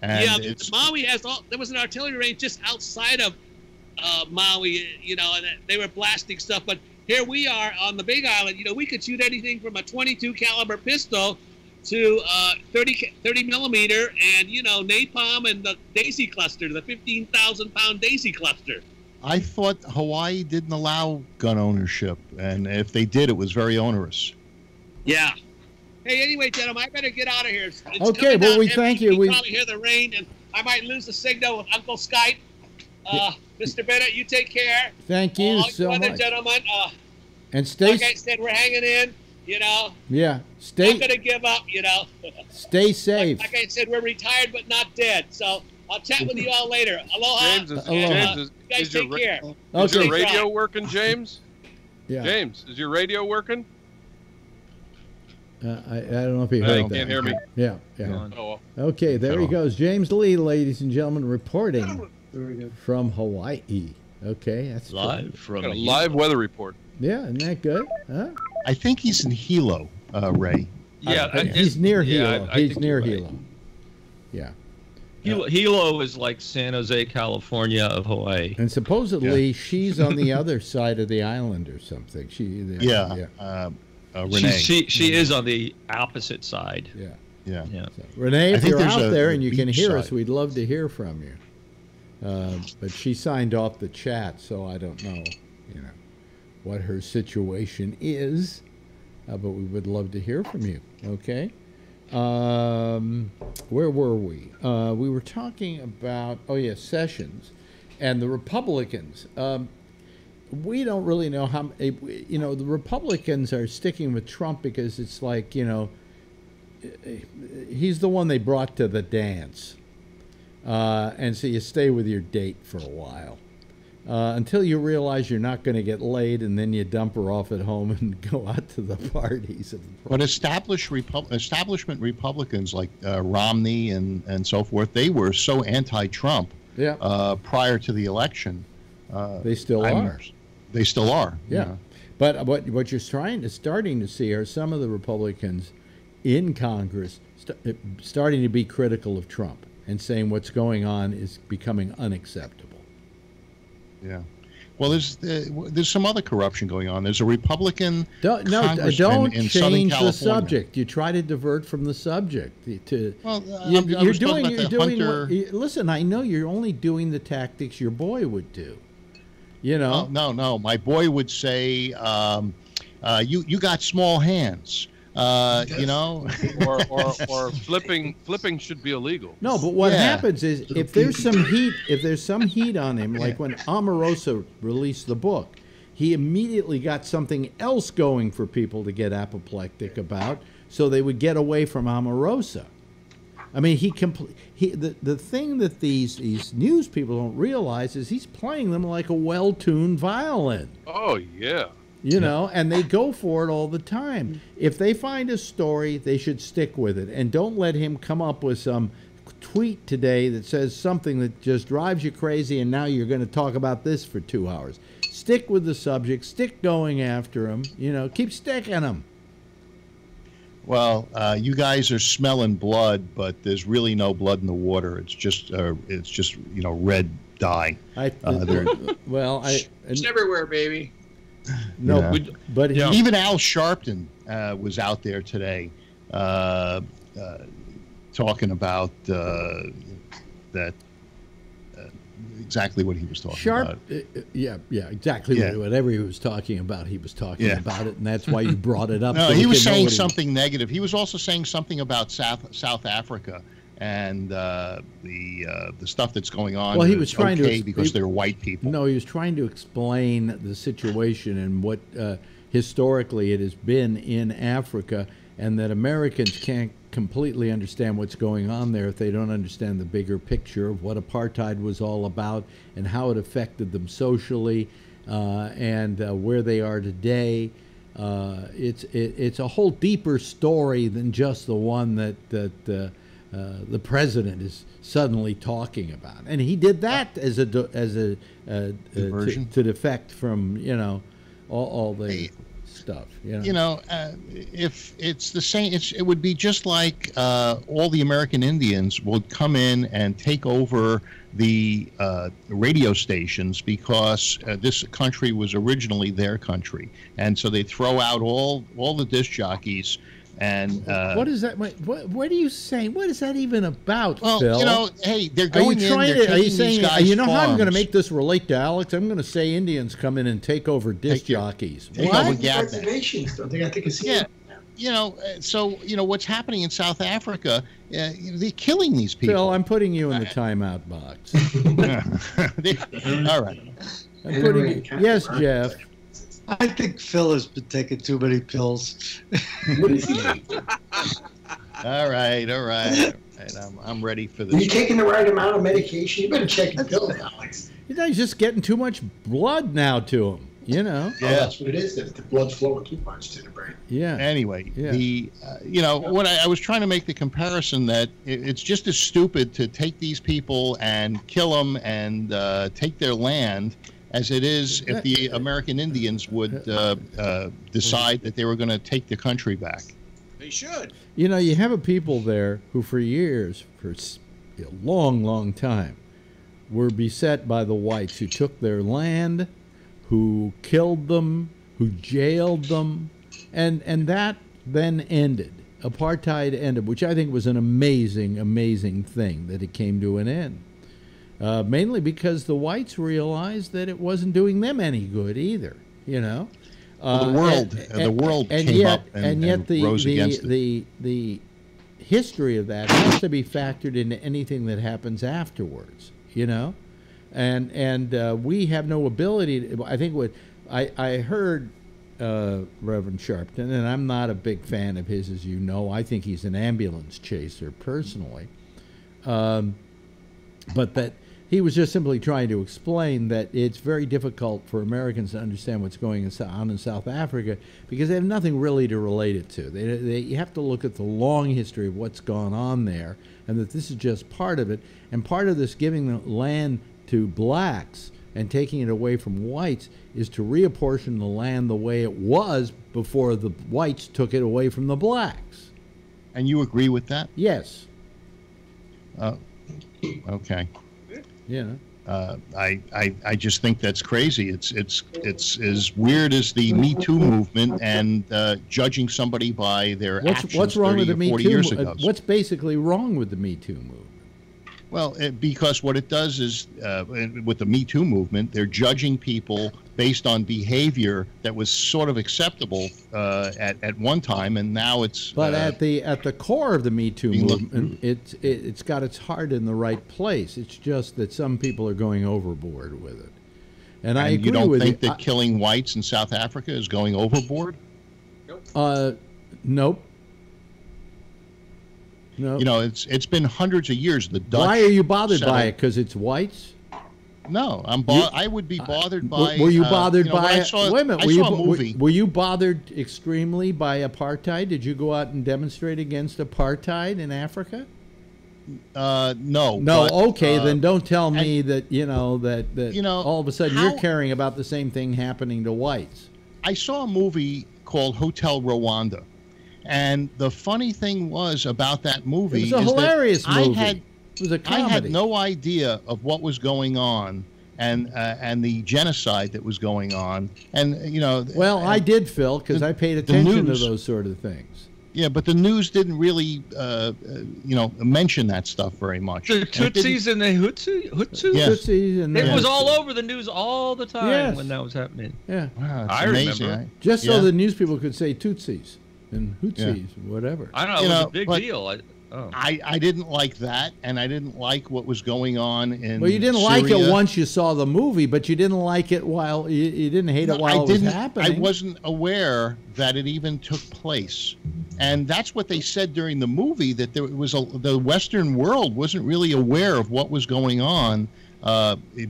H: And
L: Maui there was an artillery range just outside of Maui, and they were blasting stuff. But here we are on the Big Island. We could shoot anything from a 22 caliber pistol to 30 millimeter and, napalm and the Daisy cluster, the 15,000-pound Daisy cluster.
H: I thought Hawaii didn't allow gun ownership, and if they did, it was very onerous.
L: Yeah. Hey, anyway, gentlemen, I better get out of here. It's
E: okay, well, we thank you.
L: We probably hear the rain, and I might lose the signal with Uncle Skype. Mr. Bennett, you take care.
E: Thank you so much.
L: Gentlemen,
E: and stay.
L: Like I said, we're hanging in.
E: Yeah, stay.
L: Not gonna give up.
E: Stay safe.
L: Like I said, we're retired but not dead. So I'll chat with you all later. Aloha.
J: James,
L: you guys take care.
J: Is your radio working, James?
E: Yeah.
J: James, is your radio working?
E: I don't know if he heard that.
J: Can't hear me.
E: Yeah.
J: Oh, well.
E: Okay, there he goes. James Lee, ladies and gentlemen, reporting from Hawaii. Okay, that's
M: live from
J: a live weather report.
E: Yeah, isn't that good? Huh?
H: I think he's in Hilo, Ray.
M: Yeah,
E: he's near Hilo. He's near Hilo. Yeah.
M: Hilo is like San Jose, California of Hawaii.
E: And supposedly she's on the other side of the island or something.
H: Renee.
M: She is on the opposite side.
E: Yeah. So, Renee, if you're out there and you can hear us, we'd love to hear from you. But she signed off the chat, so I don't know, what her situation is. But we would love to hear from you. Okay. Where were we? We were talking about Sessions and the Republicans. We don't really know how. The Republicans are sticking with Trump because it's like he's the one they brought to the dance, and so you stay with your date for a while. Until you realize you're not going to get laid, and then you dump her off at home and go out to the parties.
H: But establishment Republicans like Romney and so forth, they were so anti-Trump prior to the election.
E: They still are.
H: They still are.
E: Yeah. But what you're starting to see are some of the Republicans in Congress starting to be critical of Trump and saying what's going on is becoming unacceptable.
H: Yeah. Well, there's some other corruption going on. There's a Republican
E: don't
H: in
E: change
H: Southern
E: the subject. You try to divert from the subject. Listen, I know you're only doing the tactics your boy would do.
H: No. My boy would say, "You got small hands." Or
J: flipping should be illegal.
E: No, but what happens is if there's some heat on him, like when Omarosa released the book, he immediately got something else going for people to get apoplectic about, so they would get away from Omarosa. I mean, the thing that these news people don't realize is he's playing them like a well-tuned violin.
J: Oh yeah.
E: And they go for it all the time. If they find a story, they should stick with it. And don't let him come up with some tweet today that says something that just drives you crazy and now you're going to talk about this for 2 hours. Stick with the subject. Stick going after him. Keep sticking him.
H: Well, you guys are smelling blood, but there's really no blood in the water. It's just red dye.
G: It's everywhere, baby.
E: No, but
H: even Al Sharpton was out there today talking about that. Exactly what he was talking about.
E: Exactly. Whatever he was talking about, he was talking about it, and that's why you brought it up.
H: No, he was saying something negative. He was also saying something about South Africa and the stuff that's going on.
E: Well, he was trying to
H: because they're white people.
E: No, he was trying to explain the situation and what historically it has been in Africa, and that Americans can't completely understand what's going on there if they don't understand the bigger picture of what apartheid was all about and how it affected them socially, and where they are today. It's a whole deeper story than just the one that the president is suddenly talking about, and he did that as a to defect from all the stuff.
H: If it's the same, it would be just like all the American Indians would come in and take over the radio stations because this country was originally their country, and so they throw out all the disc jockeys. And
E: what is that? What are you saying? What is that even about,
H: well,
E: Phil?
H: hey, they're going in. Are
E: you saying? You know
H: farms.
E: how I'm going to make this relate to Alex? I'm going to say Indians come in and take over disc jockeys.
K: What? Reservations, though. They got to casino.
H: Yeah. So what's happening in South Africa? They're killing these people.
E: Phil, I'm putting you in the timeout box.
H: All right.
E: I'm putting yes, Jeff.
N: I think Phil has been taking too many pills.
H: All right. I'm ready for this.
K: Are you taking the right amount of medication? You better check your pills, Alex.
E: He's just getting too much blood now to him.
K: Yeah, that's what it is. That the blood's flowing too much to the brain.
E: Yeah.
H: Anyway, what I was trying to make the comparison that it's just as stupid to take these people and kill them and take their land as it is if the American Indians would decide that they were going to take the country back.
G: They should.
E: You have a people there who for years, for a long, long time, were beset by the whites who took their land, who killed them, who jailed them, and that then ended. Apartheid ended, which I think was an amazing, amazing thing that it came to an end. Mainly because the whites realized that it wasn't doing them any good either,
H: the world came up and rose against it.
E: The history of that has to be factored into anything that happens afterwards, and we have no ability. I think what I heard Reverend Sharpton, and I'm not a big fan of his, as you know. I think he's an ambulance chaser personally, but that. He was just simply trying to explain that it's very difficult for Americans to understand what's going on in South Africa because they have nothing really to relate it to. You have to look at the long history of what's gone on there, and that this is just part of it. And part of this giving the land to blacks and taking it away from whites is to reapportion the land the way it was before the whites took it away from the blacks.
H: And you agree with that?
E: Yes.
H: Okay.
E: Yeah.
H: I just think that's crazy. It's as weird as the Me Too movement and judging somebody by their actions.
E: What's wrong with the Me Too
H: movement?
E: What's basically wrong with the Me Too movement?
H: Well, because what it does is, with the Me Too movement, they're judging people based on behavior that was sort of acceptable at one time, and now it's.
E: But at the core of the Me Too movement, it's got its heart in the right place. It's just that some people are going overboard with it, and I agree with you.
H: You don't think that killing whites in South Africa is going overboard?
E: Nope. No.
H: It's been hundreds of years. The Dutch.
E: Why are you bothered by it? Because it's whites?
H: No, I would be bothered by.
E: Were you bothered by?
H: Wait a minute.
E: I saw a movie. Were you bothered extremely by apartheid? Did you go out and demonstrate against apartheid in Africa?
H: No.
E: No.
H: But,
E: okay, then don't tell me that all of a sudden you're caring about the same thing happening to whites.
H: I saw a movie called Hotel Rwanda. And the funny thing was about that movie
E: it was a hilarious movie.
H: It
E: was a comedy.
H: I had no idea of what was going on and the genocide that was going on. And
E: well, I did, Phil, because I paid attention to those sort of things.
H: Yeah, but the news didn't really, mention that stuff very much.
M: The Tutsis and the Hutsus?
H: Yeah.
E: Tutsis and
M: it was all over the news all the time when that was happening.
E: Yeah.
H: Wow,
M: I
H: amazing,
M: remember.
H: right?
E: Just so the news people could say Tutsis and Hutsis, whatever.
M: I don't know, it was a big deal.
H: I didn't like that, and I didn't like what was going on in
E: Well, you didn't
H: Syria.
E: like it once you saw the movie, but you didn't like it while you didn't hate it while it was happening.
H: I wasn't aware that it even took place, and that's what they said during the movie, that there was the Western world wasn't really aware of what was going on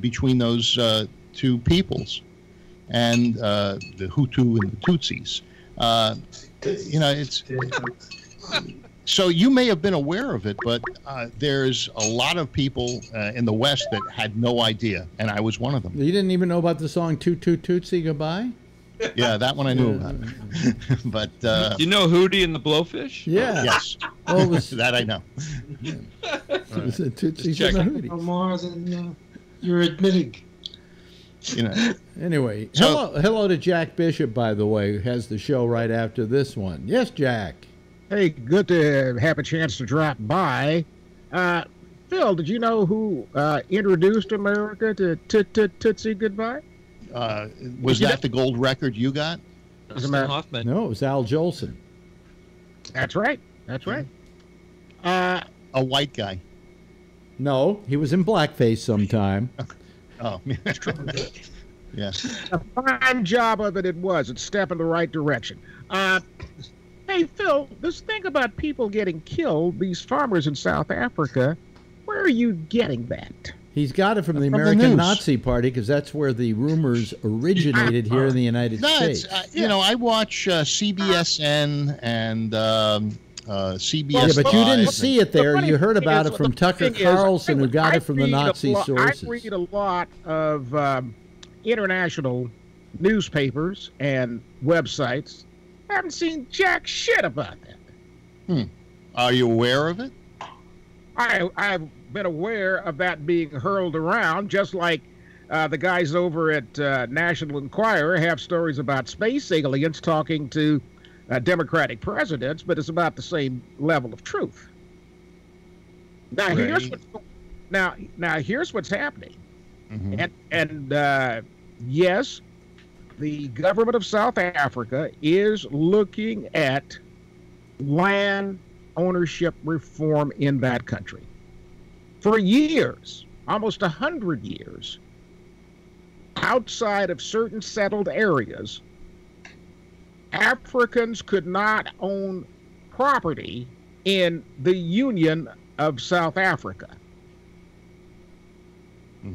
H: between those two peoples, and the Hutu and the Tutsis. It's. So you may have been aware of it, but there's a lot of people in the West that had no idea, and I was one of them.
E: You didn't even know about the song "Toot Toot Tootsie Goodbye"?
H: Yeah, that one I knew about. But
M: you know Hootie and the Blowfish?
E: Yeah.
H: Yes.
E: Well,
H: that I know.
E: It was a Tootsies and a Hootie.
N: More than you're admitting.
E: Anyway, hello to Jack Bishop, by the way, who has the show right after this one. Yes, Jack.
O: Hey, good to have a chance to drop by. Phil, did you know who introduced America to Tootsie Goodbye?
H: Was that the gold record you got?
M: Hoffman.
E: No, it was Al Jolson.
O: That's right. That's right.
H: A white guy.
E: No, he was in blackface sometime.
H: Oh, yes.
O: A fine job of it was. It's a step in the right direction. Hey, Phil, this thing about people getting killed, these farmers in South Africa, where are you getting that?
E: He's got it from the American Nazi Party, because that's where the rumors originated here in the United States.
H: I watch CBSN and CBS.
E: Yeah, but you didn't see it there. You heard about it from Tucker Carlson, who got it from the Nazi sources.
O: I read a lot of international newspapers and websites. I haven't seen jack shit about that.
H: Are you aware of it?
O: I've been aware of that being hurled around, just like the guys over at National Enquirer have stories about space aliens talking to Democratic presidents, but it's about the same level of truth. Now, here's what's happening. And yes, the government of South Africa is looking at land ownership reform in that country. For years, almost 100 years, outside of certain settled areas, Africans could not own property in the Union of South Africa.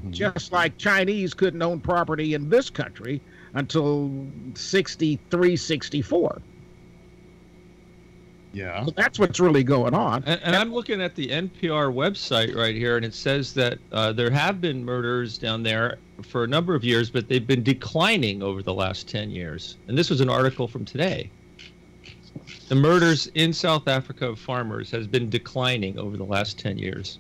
O: Just like Chinese couldn't own property in this country until 63, 64.
H: Yeah.
O: So that's what's really going on.
M: And I'm looking at the NPR website right here, and it says that there have been murders down there for a number of years, but they've been declining over the last 10 years. And this was an article from today. The murders in South Africa of farmers has been declining over the last 10 years.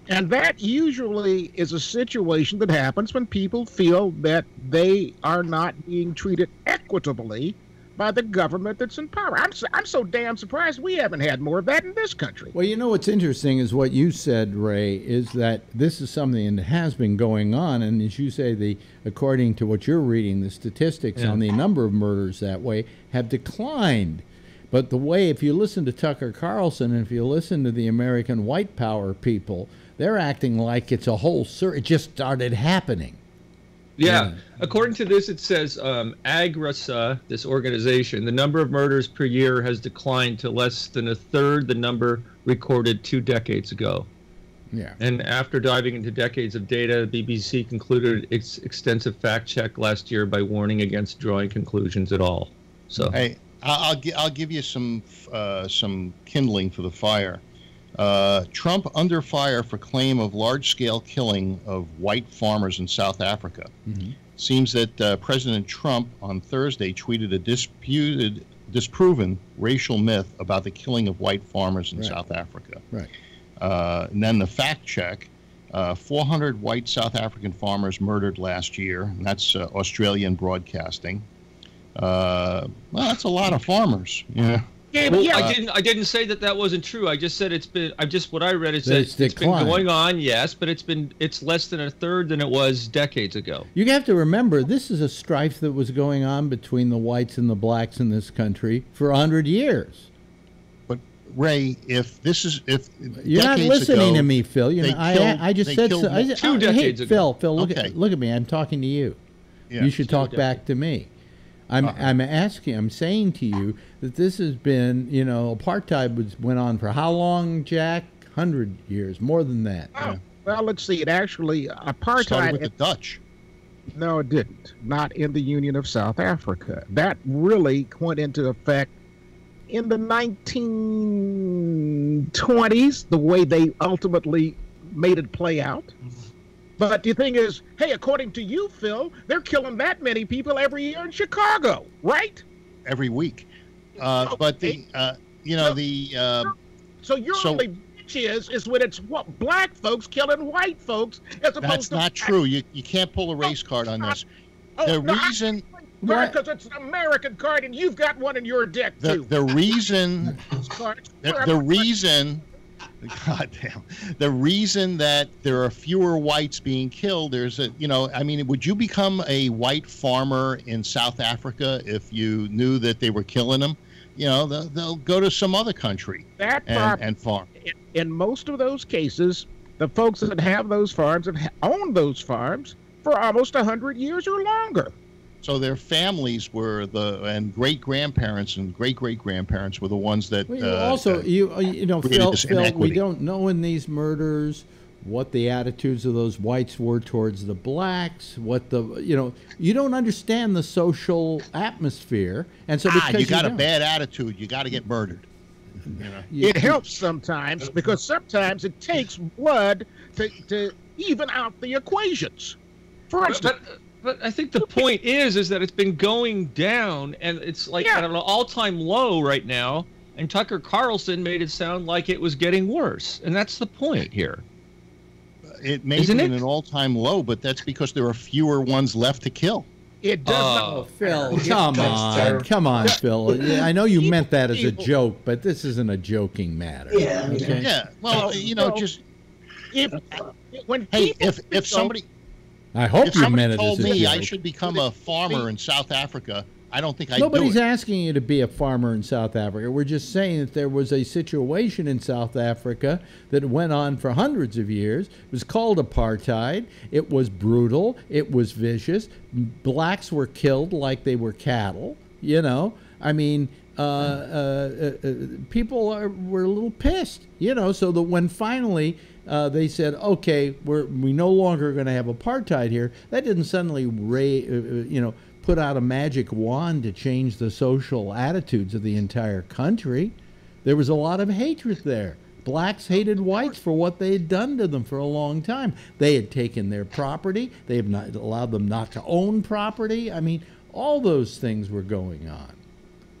O: And that usually is a situation that happens when people feel that they are not being treated equitably by the government that's in power. I'm so damn surprised we haven't had more of that in this country.
E: Well, you know what's interesting is what you said, Ray, is that this is something that has been going on, and as you say, according to what you're reading, the statistics on the number of murders that way have declined. But the way, if you listen to Tucker Carlson and if you listen to the American white power people, they're acting like it's a whole it just started happening.
M: Yeah. According to this, it says AGRASA, this organization, the number of murders per year has declined to less than a third the number recorded 2 decades ago.
E: Yeah.
M: And after diving into decades of data, the BBC concluded its extensive fact check last year by warning against drawing conclusions at all. So,
H: hey, I'll give you some kindling for the fire. Trump under fire for claim of large-scale killing of white farmers in South Africa. Seems that President Trump on Thursday tweeted a disproven racial myth about the killing of white farmers in South Africa.
E: Right.
H: And then the fact check, 400 white South African farmers murdered last year. And that's Australian Broadcasting. Well, that's a lot of farmers. Yeah.
M: I didn't say that wasn't true. I just said what I read is that it's been going on, yes, but it's less than a third than it was decades ago.
E: You have to remember, this is a strife that was going on between the whites and the blacks in this country for 100 years.
H: But Ray, if
E: you're not listening to me, Phil. I just said so.
M: 2 decades ago.
E: Phil, look at me. I'm talking to you.
H: Yeah.
E: You should talk back to me. I'm saying to you that this has been, apartheid went on for how long, Jack? 100 years, more than that.
O: Oh, well, let's see. It actually apartheid
H: started with the Dutch.
O: No, it didn't. Not in the Union of South Africa. That really went into effect in the 1920s, the way they ultimately made it play out. But the thing is, hey, according to you, Phil, they're killing that many people every year in Chicago, right?
H: Every week. But
O: so your only bitch is when it's what black folks killing white folks as opposed
H: That's
O: to
H: not true. You can't pull a race card on this.
O: Because it's an American card and you've got one in your deck too.
H: The reason that there are fewer whites being killed, would you become a white farmer in South Africa if you knew that they were killing them? They'll go to some other country and farm.
O: In most of those cases, the folks that have those farms have owned those farms for almost 100 years or longer.
H: So their families were and great-grandparents and great-great-grandparents were the ones that
E: Phil, we don't know in these murders what the attitudes of those whites were towards the blacks, you don't understand the social atmosphere, and so because
H: you got a bad attitude, you got to get murdered.
O: It helps sometimes because sometimes it takes blood to even out the equations. For instance.
M: But I think the point is that it's been going down, and it's like at an all-time low right now. And Tucker Carlson made it sound like it was getting worse, and that's the point here.
H: It may be an all-time low, but that's because there are fewer ones left to kill.
O: It does.
E: Phil, come on, Phil. I know you meant that as a joke, but this isn't a joking matter.
H: Yeah. Okay? Yeah. Well, if somebody.
E: I hope you meant it as a joke.
H: If somebody told me I should become a farmer in South Africa, I don't think I'd do it.
E: Nobody's asking you to be a farmer in South Africa. We're just saying that there was a situation in South Africa that went on for hundreds of years. It was called apartheid. It was brutal. It was vicious. Blacks were killed like they were cattle. People were a little pissed. So that when finally they said, okay, we no longer going to have apartheid here, that didn't suddenly put out a magic wand to change the social attitudes of the entire country. There was a lot of hatred there. Blacks hated whites for what they had done to them for a long time. They had taken their property. They had not allowed them not to own property. All those things were going on.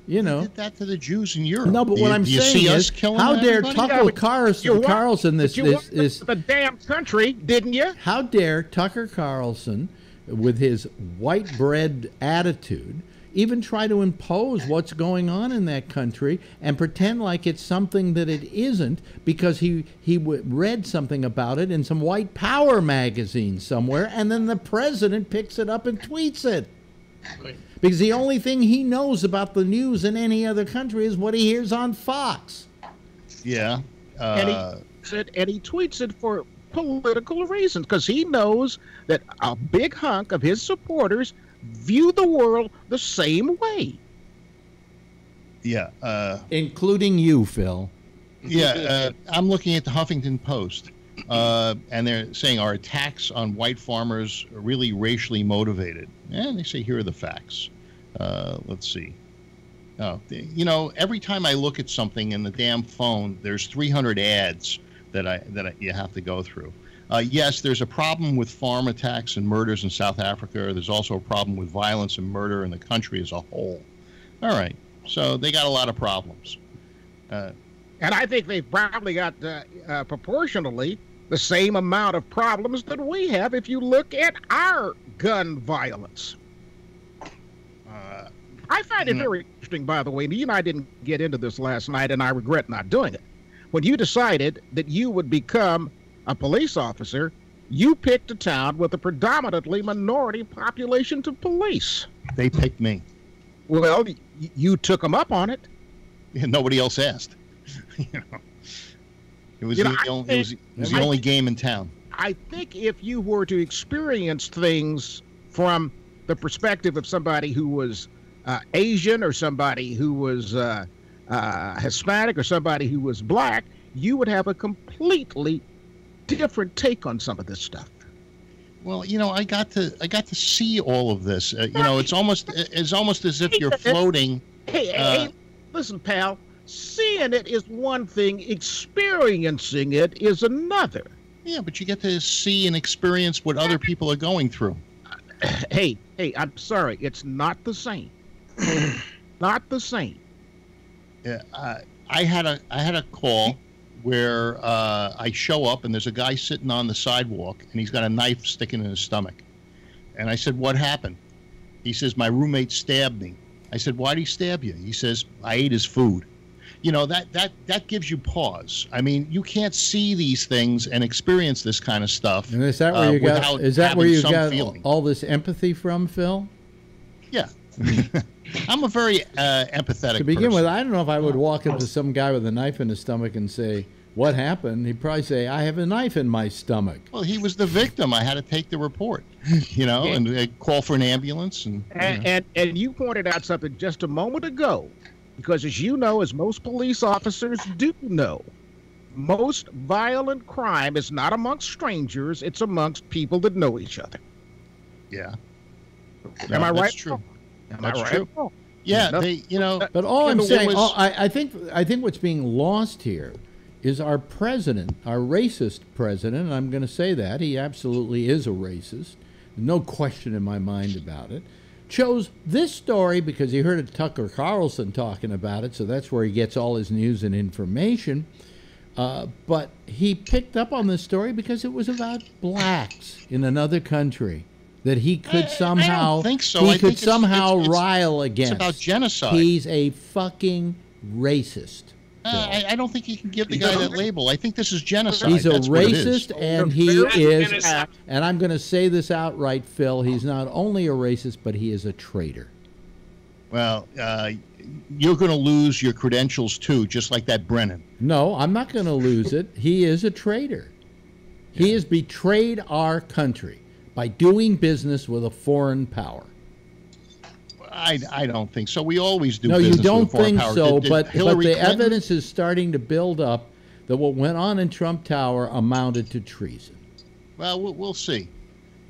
H: They did that to the Jews in Europe.
E: No, but what I'm saying is, how dare Tucker Carlson this
O: the damn country, didn't you?
E: How dare Tucker Carlson, with his white bread attitude, even try to impose what's going on in that country and pretend like it's something that it isn't because he read something about it in some white power magazine somewhere, and then the president picks it up and tweets it. Because the only thing he knows about the news in any other country is what he hears on Fox.
H: Yeah.
O: And he tweets it for political reasons because he knows that a big hunk of his supporters view the world the same way.
H: Yeah.
E: Including you, Phil.
H: Yeah. I'm looking at the Huffington Post. And they're saying, are attacks on white farmers really racially motivated? And they say, here are the facts. Let's see. Every time I look at something in the damn phone, there's 300 ads that you have to go through. Yes, there's a problem with farm attacks and murders in South Africa. There's also a problem with violence and murder in the country as a whole. All right. So they got a lot of problems.
O: And I think they've probably got proportionally the same amount of problems that we have if you look at our gun violence. I find it very interesting, by the way, and you and I didn't get into this last night, and I regret not doing it. When you decided that you would become a police officer, you picked a town with a predominantly minority population to police.
H: They picked me.
O: Well, you took them up on it.
H: Yeah, nobody else asked. It was the only game in town.
O: I think if you were to experience things from the perspective of somebody who was Asian or somebody who was Hispanic or somebody who was black, you would have a completely different take on some of this stuff.
H: Well, I got to see all of this. It's almost as if you're floating.
O: Hey, listen, pal. Seeing it is one thing. Experiencing it is another.
H: Yeah, but you get to see and experience what other people are going through.
O: Hey, I'm sorry. It's not the same. Not the same.
H: Yeah, I had a call where I show up and there's a guy sitting on the sidewalk and he's got a knife sticking in his stomach. And I said, "What happened?" He says, "My roommate stabbed me." I said, "Why'd he stab you?" He says, "I ate his food." That gives you pause. I mean, you can't see these things and experience this kind of stuff.
E: And is that where you got? Is that where you got all this empathy from, Phil?
H: Yeah, I'm a very empathetic.
E: To begin
H: person.
E: with, I don't know if I would walk up to some guy with a knife in his stomach and say, "What happened?" He'd probably say, "I have a knife in my stomach."
H: Well, he was the victim. I had to take the report, and call for an ambulance.
O: And you pointed out something just a moment ago. Because as most police officers do know, most violent crime is not amongst strangers, it's amongst people that know each other.
H: Yeah.
O: Am I right?
H: That's true.
O: That's true.
H: Yeah,
E: But all I'm saying, I think what's being lost here is our president, our racist president, and I'm going to say that, he absolutely is a racist, no question in my mind about it, chose this story because he heard Tucker Carlson talking about it, so that's where he gets all his news and information. But he picked up on this story because it was about blacks in another country that he could somehow,
H: I don't think so.
E: It's rile against.
H: It's about genocide.
E: He's a fucking racist.
H: I don't think you can give the guy that label. I think this is genocide.
E: He's a racist, and he is,
L: genocide.
E: and I'm going to say this outright, Phil, he's not only a racist, but he is a traitor.
H: Well, you're going to lose your credentials, too, just like that Brennan.
E: No, I'm not going to lose it. He is a traitor. He has betrayed our country by doing business with a foreign power.
H: I don't think so. We always do.
E: No, you
H: business
E: don't
H: with foreign
E: think
H: power.
E: so,
H: Did
E: but
H: Hillary
E: the
H: Clinton?
E: evidence is starting to build up that what went on in Trump Tower amounted to treason.
H: Well, we'll see.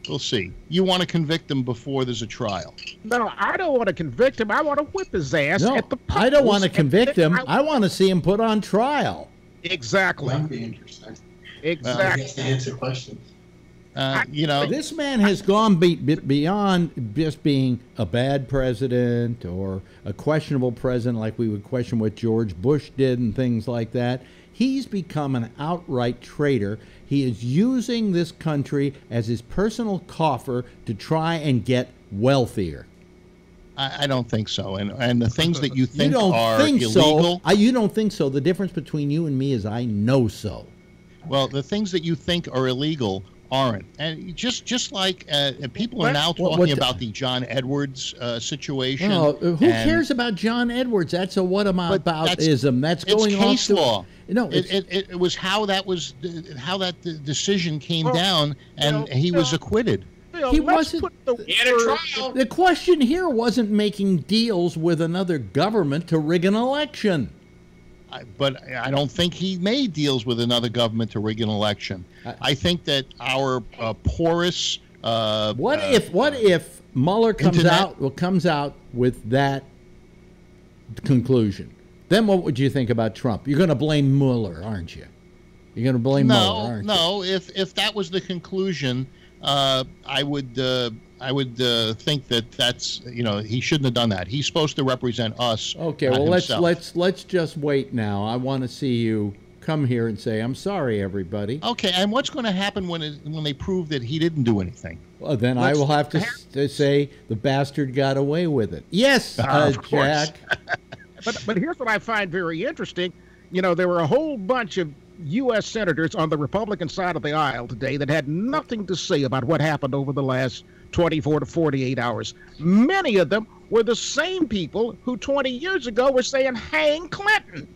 H: We'll see. You want to convict him before there's a trial.
O: No, I don't want to convict him. I want to whip his ass
E: No,
O: at the polls.
E: I don't want to convict him. I want to see him put on trial.
O: Exactly.
K: That'd be interesting.
O: Exactly.
K: I guess to answer questions.
E: This man has gone beyond just being a bad president or a questionable president like we would question what George Bush did and things like that. He's become an outright traitor. He is using this country as his personal coffer to try and get wealthier.
H: I don't think so. And the things that you think
E: you don't
H: are
E: think
H: illegal.
E: So. You don't think so. The difference between you and me is I know so.
H: Well, the things that you think are illegal aren't. And just like people are now talking about the John Edwards situation.
E: No, who cares about John Edwards? That's a whataboutism. That's going
H: it's case
E: off
H: law.
E: No,
H: it was how that decision came down, and he was acquitted.
E: He wasn't. The question here wasn't making deals with another government to rig an election.
H: But I don't think he made deals with another government to rig an election. I think that our porous.
E: What if Mueller comes out with that conclusion? Then what would you think about Trump? You're going to blame Mueller, aren't you? You're going to blame Mueller, aren't you?
H: No. If that was the conclusion, I would think that's he shouldn't have done that. He's supposed to represent us.
E: Okay, well let's just wait now. I want to see you come here and say, "I'm sorry, everybody."
H: Okay, and what's going to happen when they prove that he didn't do anything?
E: Well, then I will have to say the bastard got away with it. Yes, Jack.
O: But here's what I find very interesting. There were a whole bunch of U.S. senators on the Republican side of the aisle today that had nothing to say about what happened over the last 24 to 48 hours. Many of them were the same people who 20 years ago were saying, hang Clinton.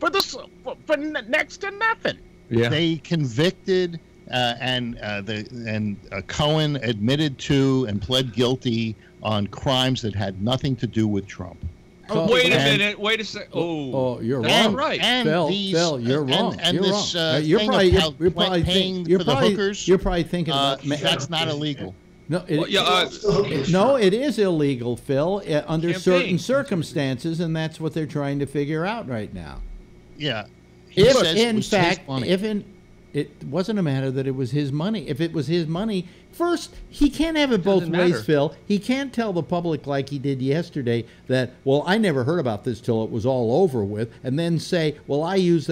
O: for next to nothing.
M: Yeah.
H: They convicted and Cohen admitted to and pled guilty on crimes that had nothing to do with Trump.
M: Oh, wait a minute. Wait a second.
E: Oh, you're
M: that's
E: wrong.
M: Right.
E: Phil, you're wrong.
H: And
E: you're
H: this
E: wrong. You're probably
H: paying
E: you're
H: for the hookers.
E: You're probably thinking
H: that's not illegal.
E: No, no, it is illegal, Phil, under certain circumstances, and that's what they're trying to figure out right now.
H: Yeah.
E: It wasn't a matter that it was his money. If it was his money, first, he can't have it both ways, Phil. He can't tell the public like he did yesterday that, well, I never heard about this till it was all over with, and then say, well, I use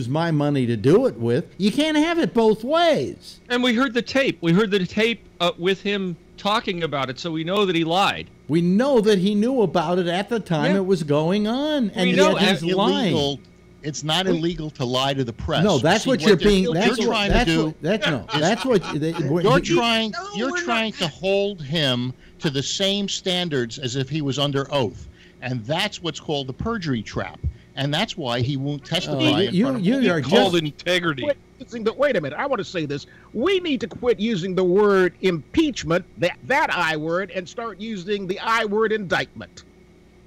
E: my money to do it with. You can't have it both ways.
M: And we heard the tape. We heard the tape with him talking about it, so we know that he lied.
E: We know that he knew about it at the time it was going on, and yet he's lying.
H: It's not illegal to lie to the press.
E: No, that's what you're being. You're
H: trying to hold him to the same standards as if he was under oath, and that's what's called the perjury trap, and that's why he won't testify.
E: You're
J: called integrity.
O: Wait a minute. I want to say this. We need to quit using the word impeachment, that I word, and start using the I word indictment,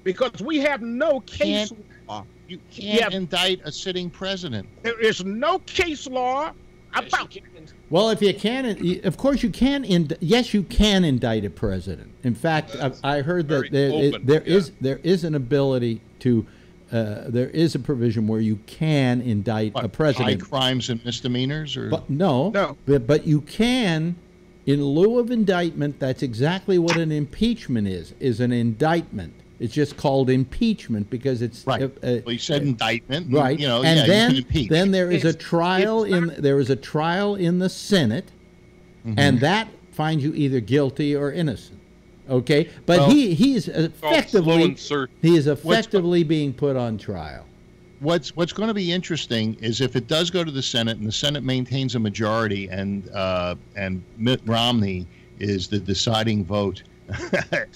O: because we have no case law.
H: You can't indict a sitting president.
O: There is no case law about it.
E: Well, if you can, of course you can. Yes, you can indict a president. In fact, I heard that there is an ability to. There is a provision where you can indict a president.
H: High crimes and misdemeanors, or
E: no. But you can, in lieu of indictment. That's exactly what an impeachment is an indictment. It's just called impeachment because it's
H: right. Well, you said indictment,
E: right?
H: You know,
E: and then there is a
O: trial
E: in the Senate, and that finds you either guilty or innocent. Okay, but he is effectively being put on trial.
H: What's going to be interesting is if it does go to the Senate and the Senate maintains a majority, and Mitt Romney is the deciding vote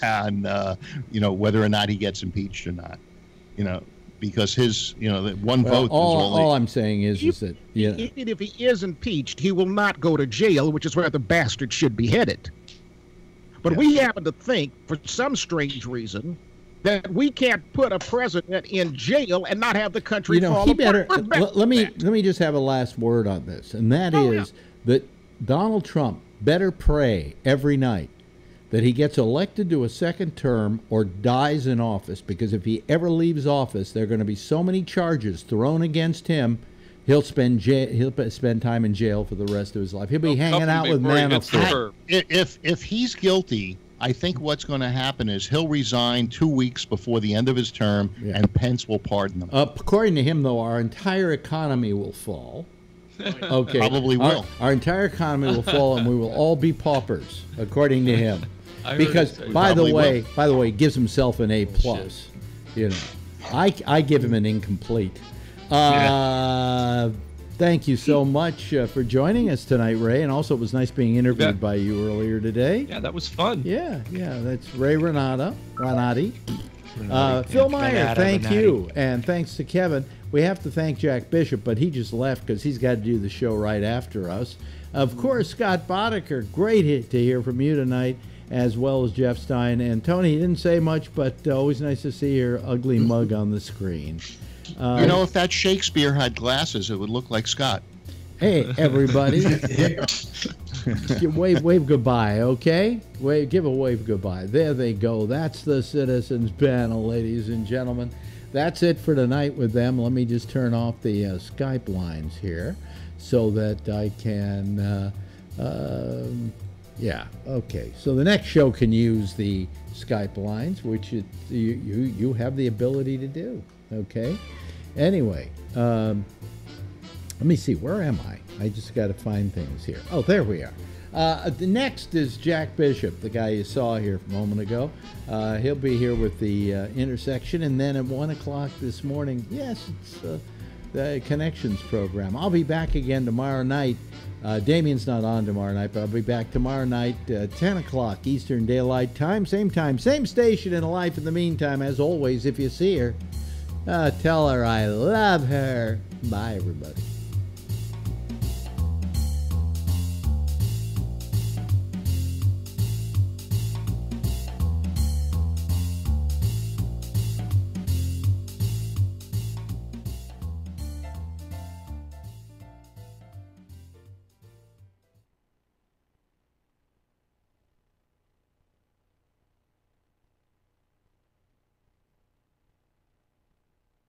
H: on whether or not he gets impeached or not, because his that one vote is
E: all I'm saying is that
O: even if he is impeached, he will not go to jail, which is where the bastard should be headed. But we happen to think, for some strange reason, that we can't put a president in jail and not have the country fall apart.
E: Let me just have a last word on this, and that is that Donald Trump better pray every night that he gets elected to a second term or dies in office, because if he ever leaves office, there are going to be so many charges thrown against him. He'll spend time in jail for the rest of his life. He'll be hanging out with Manafort.
H: If he's guilty, I think what's going to happen is he'll resign 2 weeks before the end of his term, and Pence will pardon him.
E: According to him, though, our entire economy will fall. Okay,
H: probably will.
E: Our entire economy will fall, and we will all be paupers, according to him. Because by the way, he gives himself an A+. I give him an incomplete. Thank you so much for joining us tonight, Ray. And also, it was nice being interviewed by you earlier today.
M: Yeah, that was fun.
E: Yeah, that's Ray Renati. Phil Meyer, thank you. And thanks to Kevin. We have to thank Jack Bishop, but he just left because he's got to do the show right after us. Of course, Scott Boddicker, great to hear from you tonight, as well as Jeff Stein. And Tony, he didn't say much, but always nice to see your ugly mug on the screen.
H: If that Shakespeare had glasses, it would look like Scott.
E: Hey, everybody. wave goodbye, okay? Give a wave goodbye. There they go. That's the Citizens Panel, ladies and gentlemen. That's it for tonight with them. Let me just turn off the Skype lines here so that I can... okay. So the next show can use the Skype lines, which you have the ability to do. Okay. Anyway, let me see. Where am I? I just got to find things here. Oh, there we are. The next is Jack Bishop, the guy you saw here a moment ago. He'll be here with the intersection, and then at 1 o'clock this morning, yes, it's the Connections program. I'll be back again tomorrow night. Damien's not on tomorrow night, but I'll be back tomorrow night, 10 o'clock Eastern Daylight Time, same station in life. In the meantime, as always, if you see her, Tell her I love her. Bye, everybody.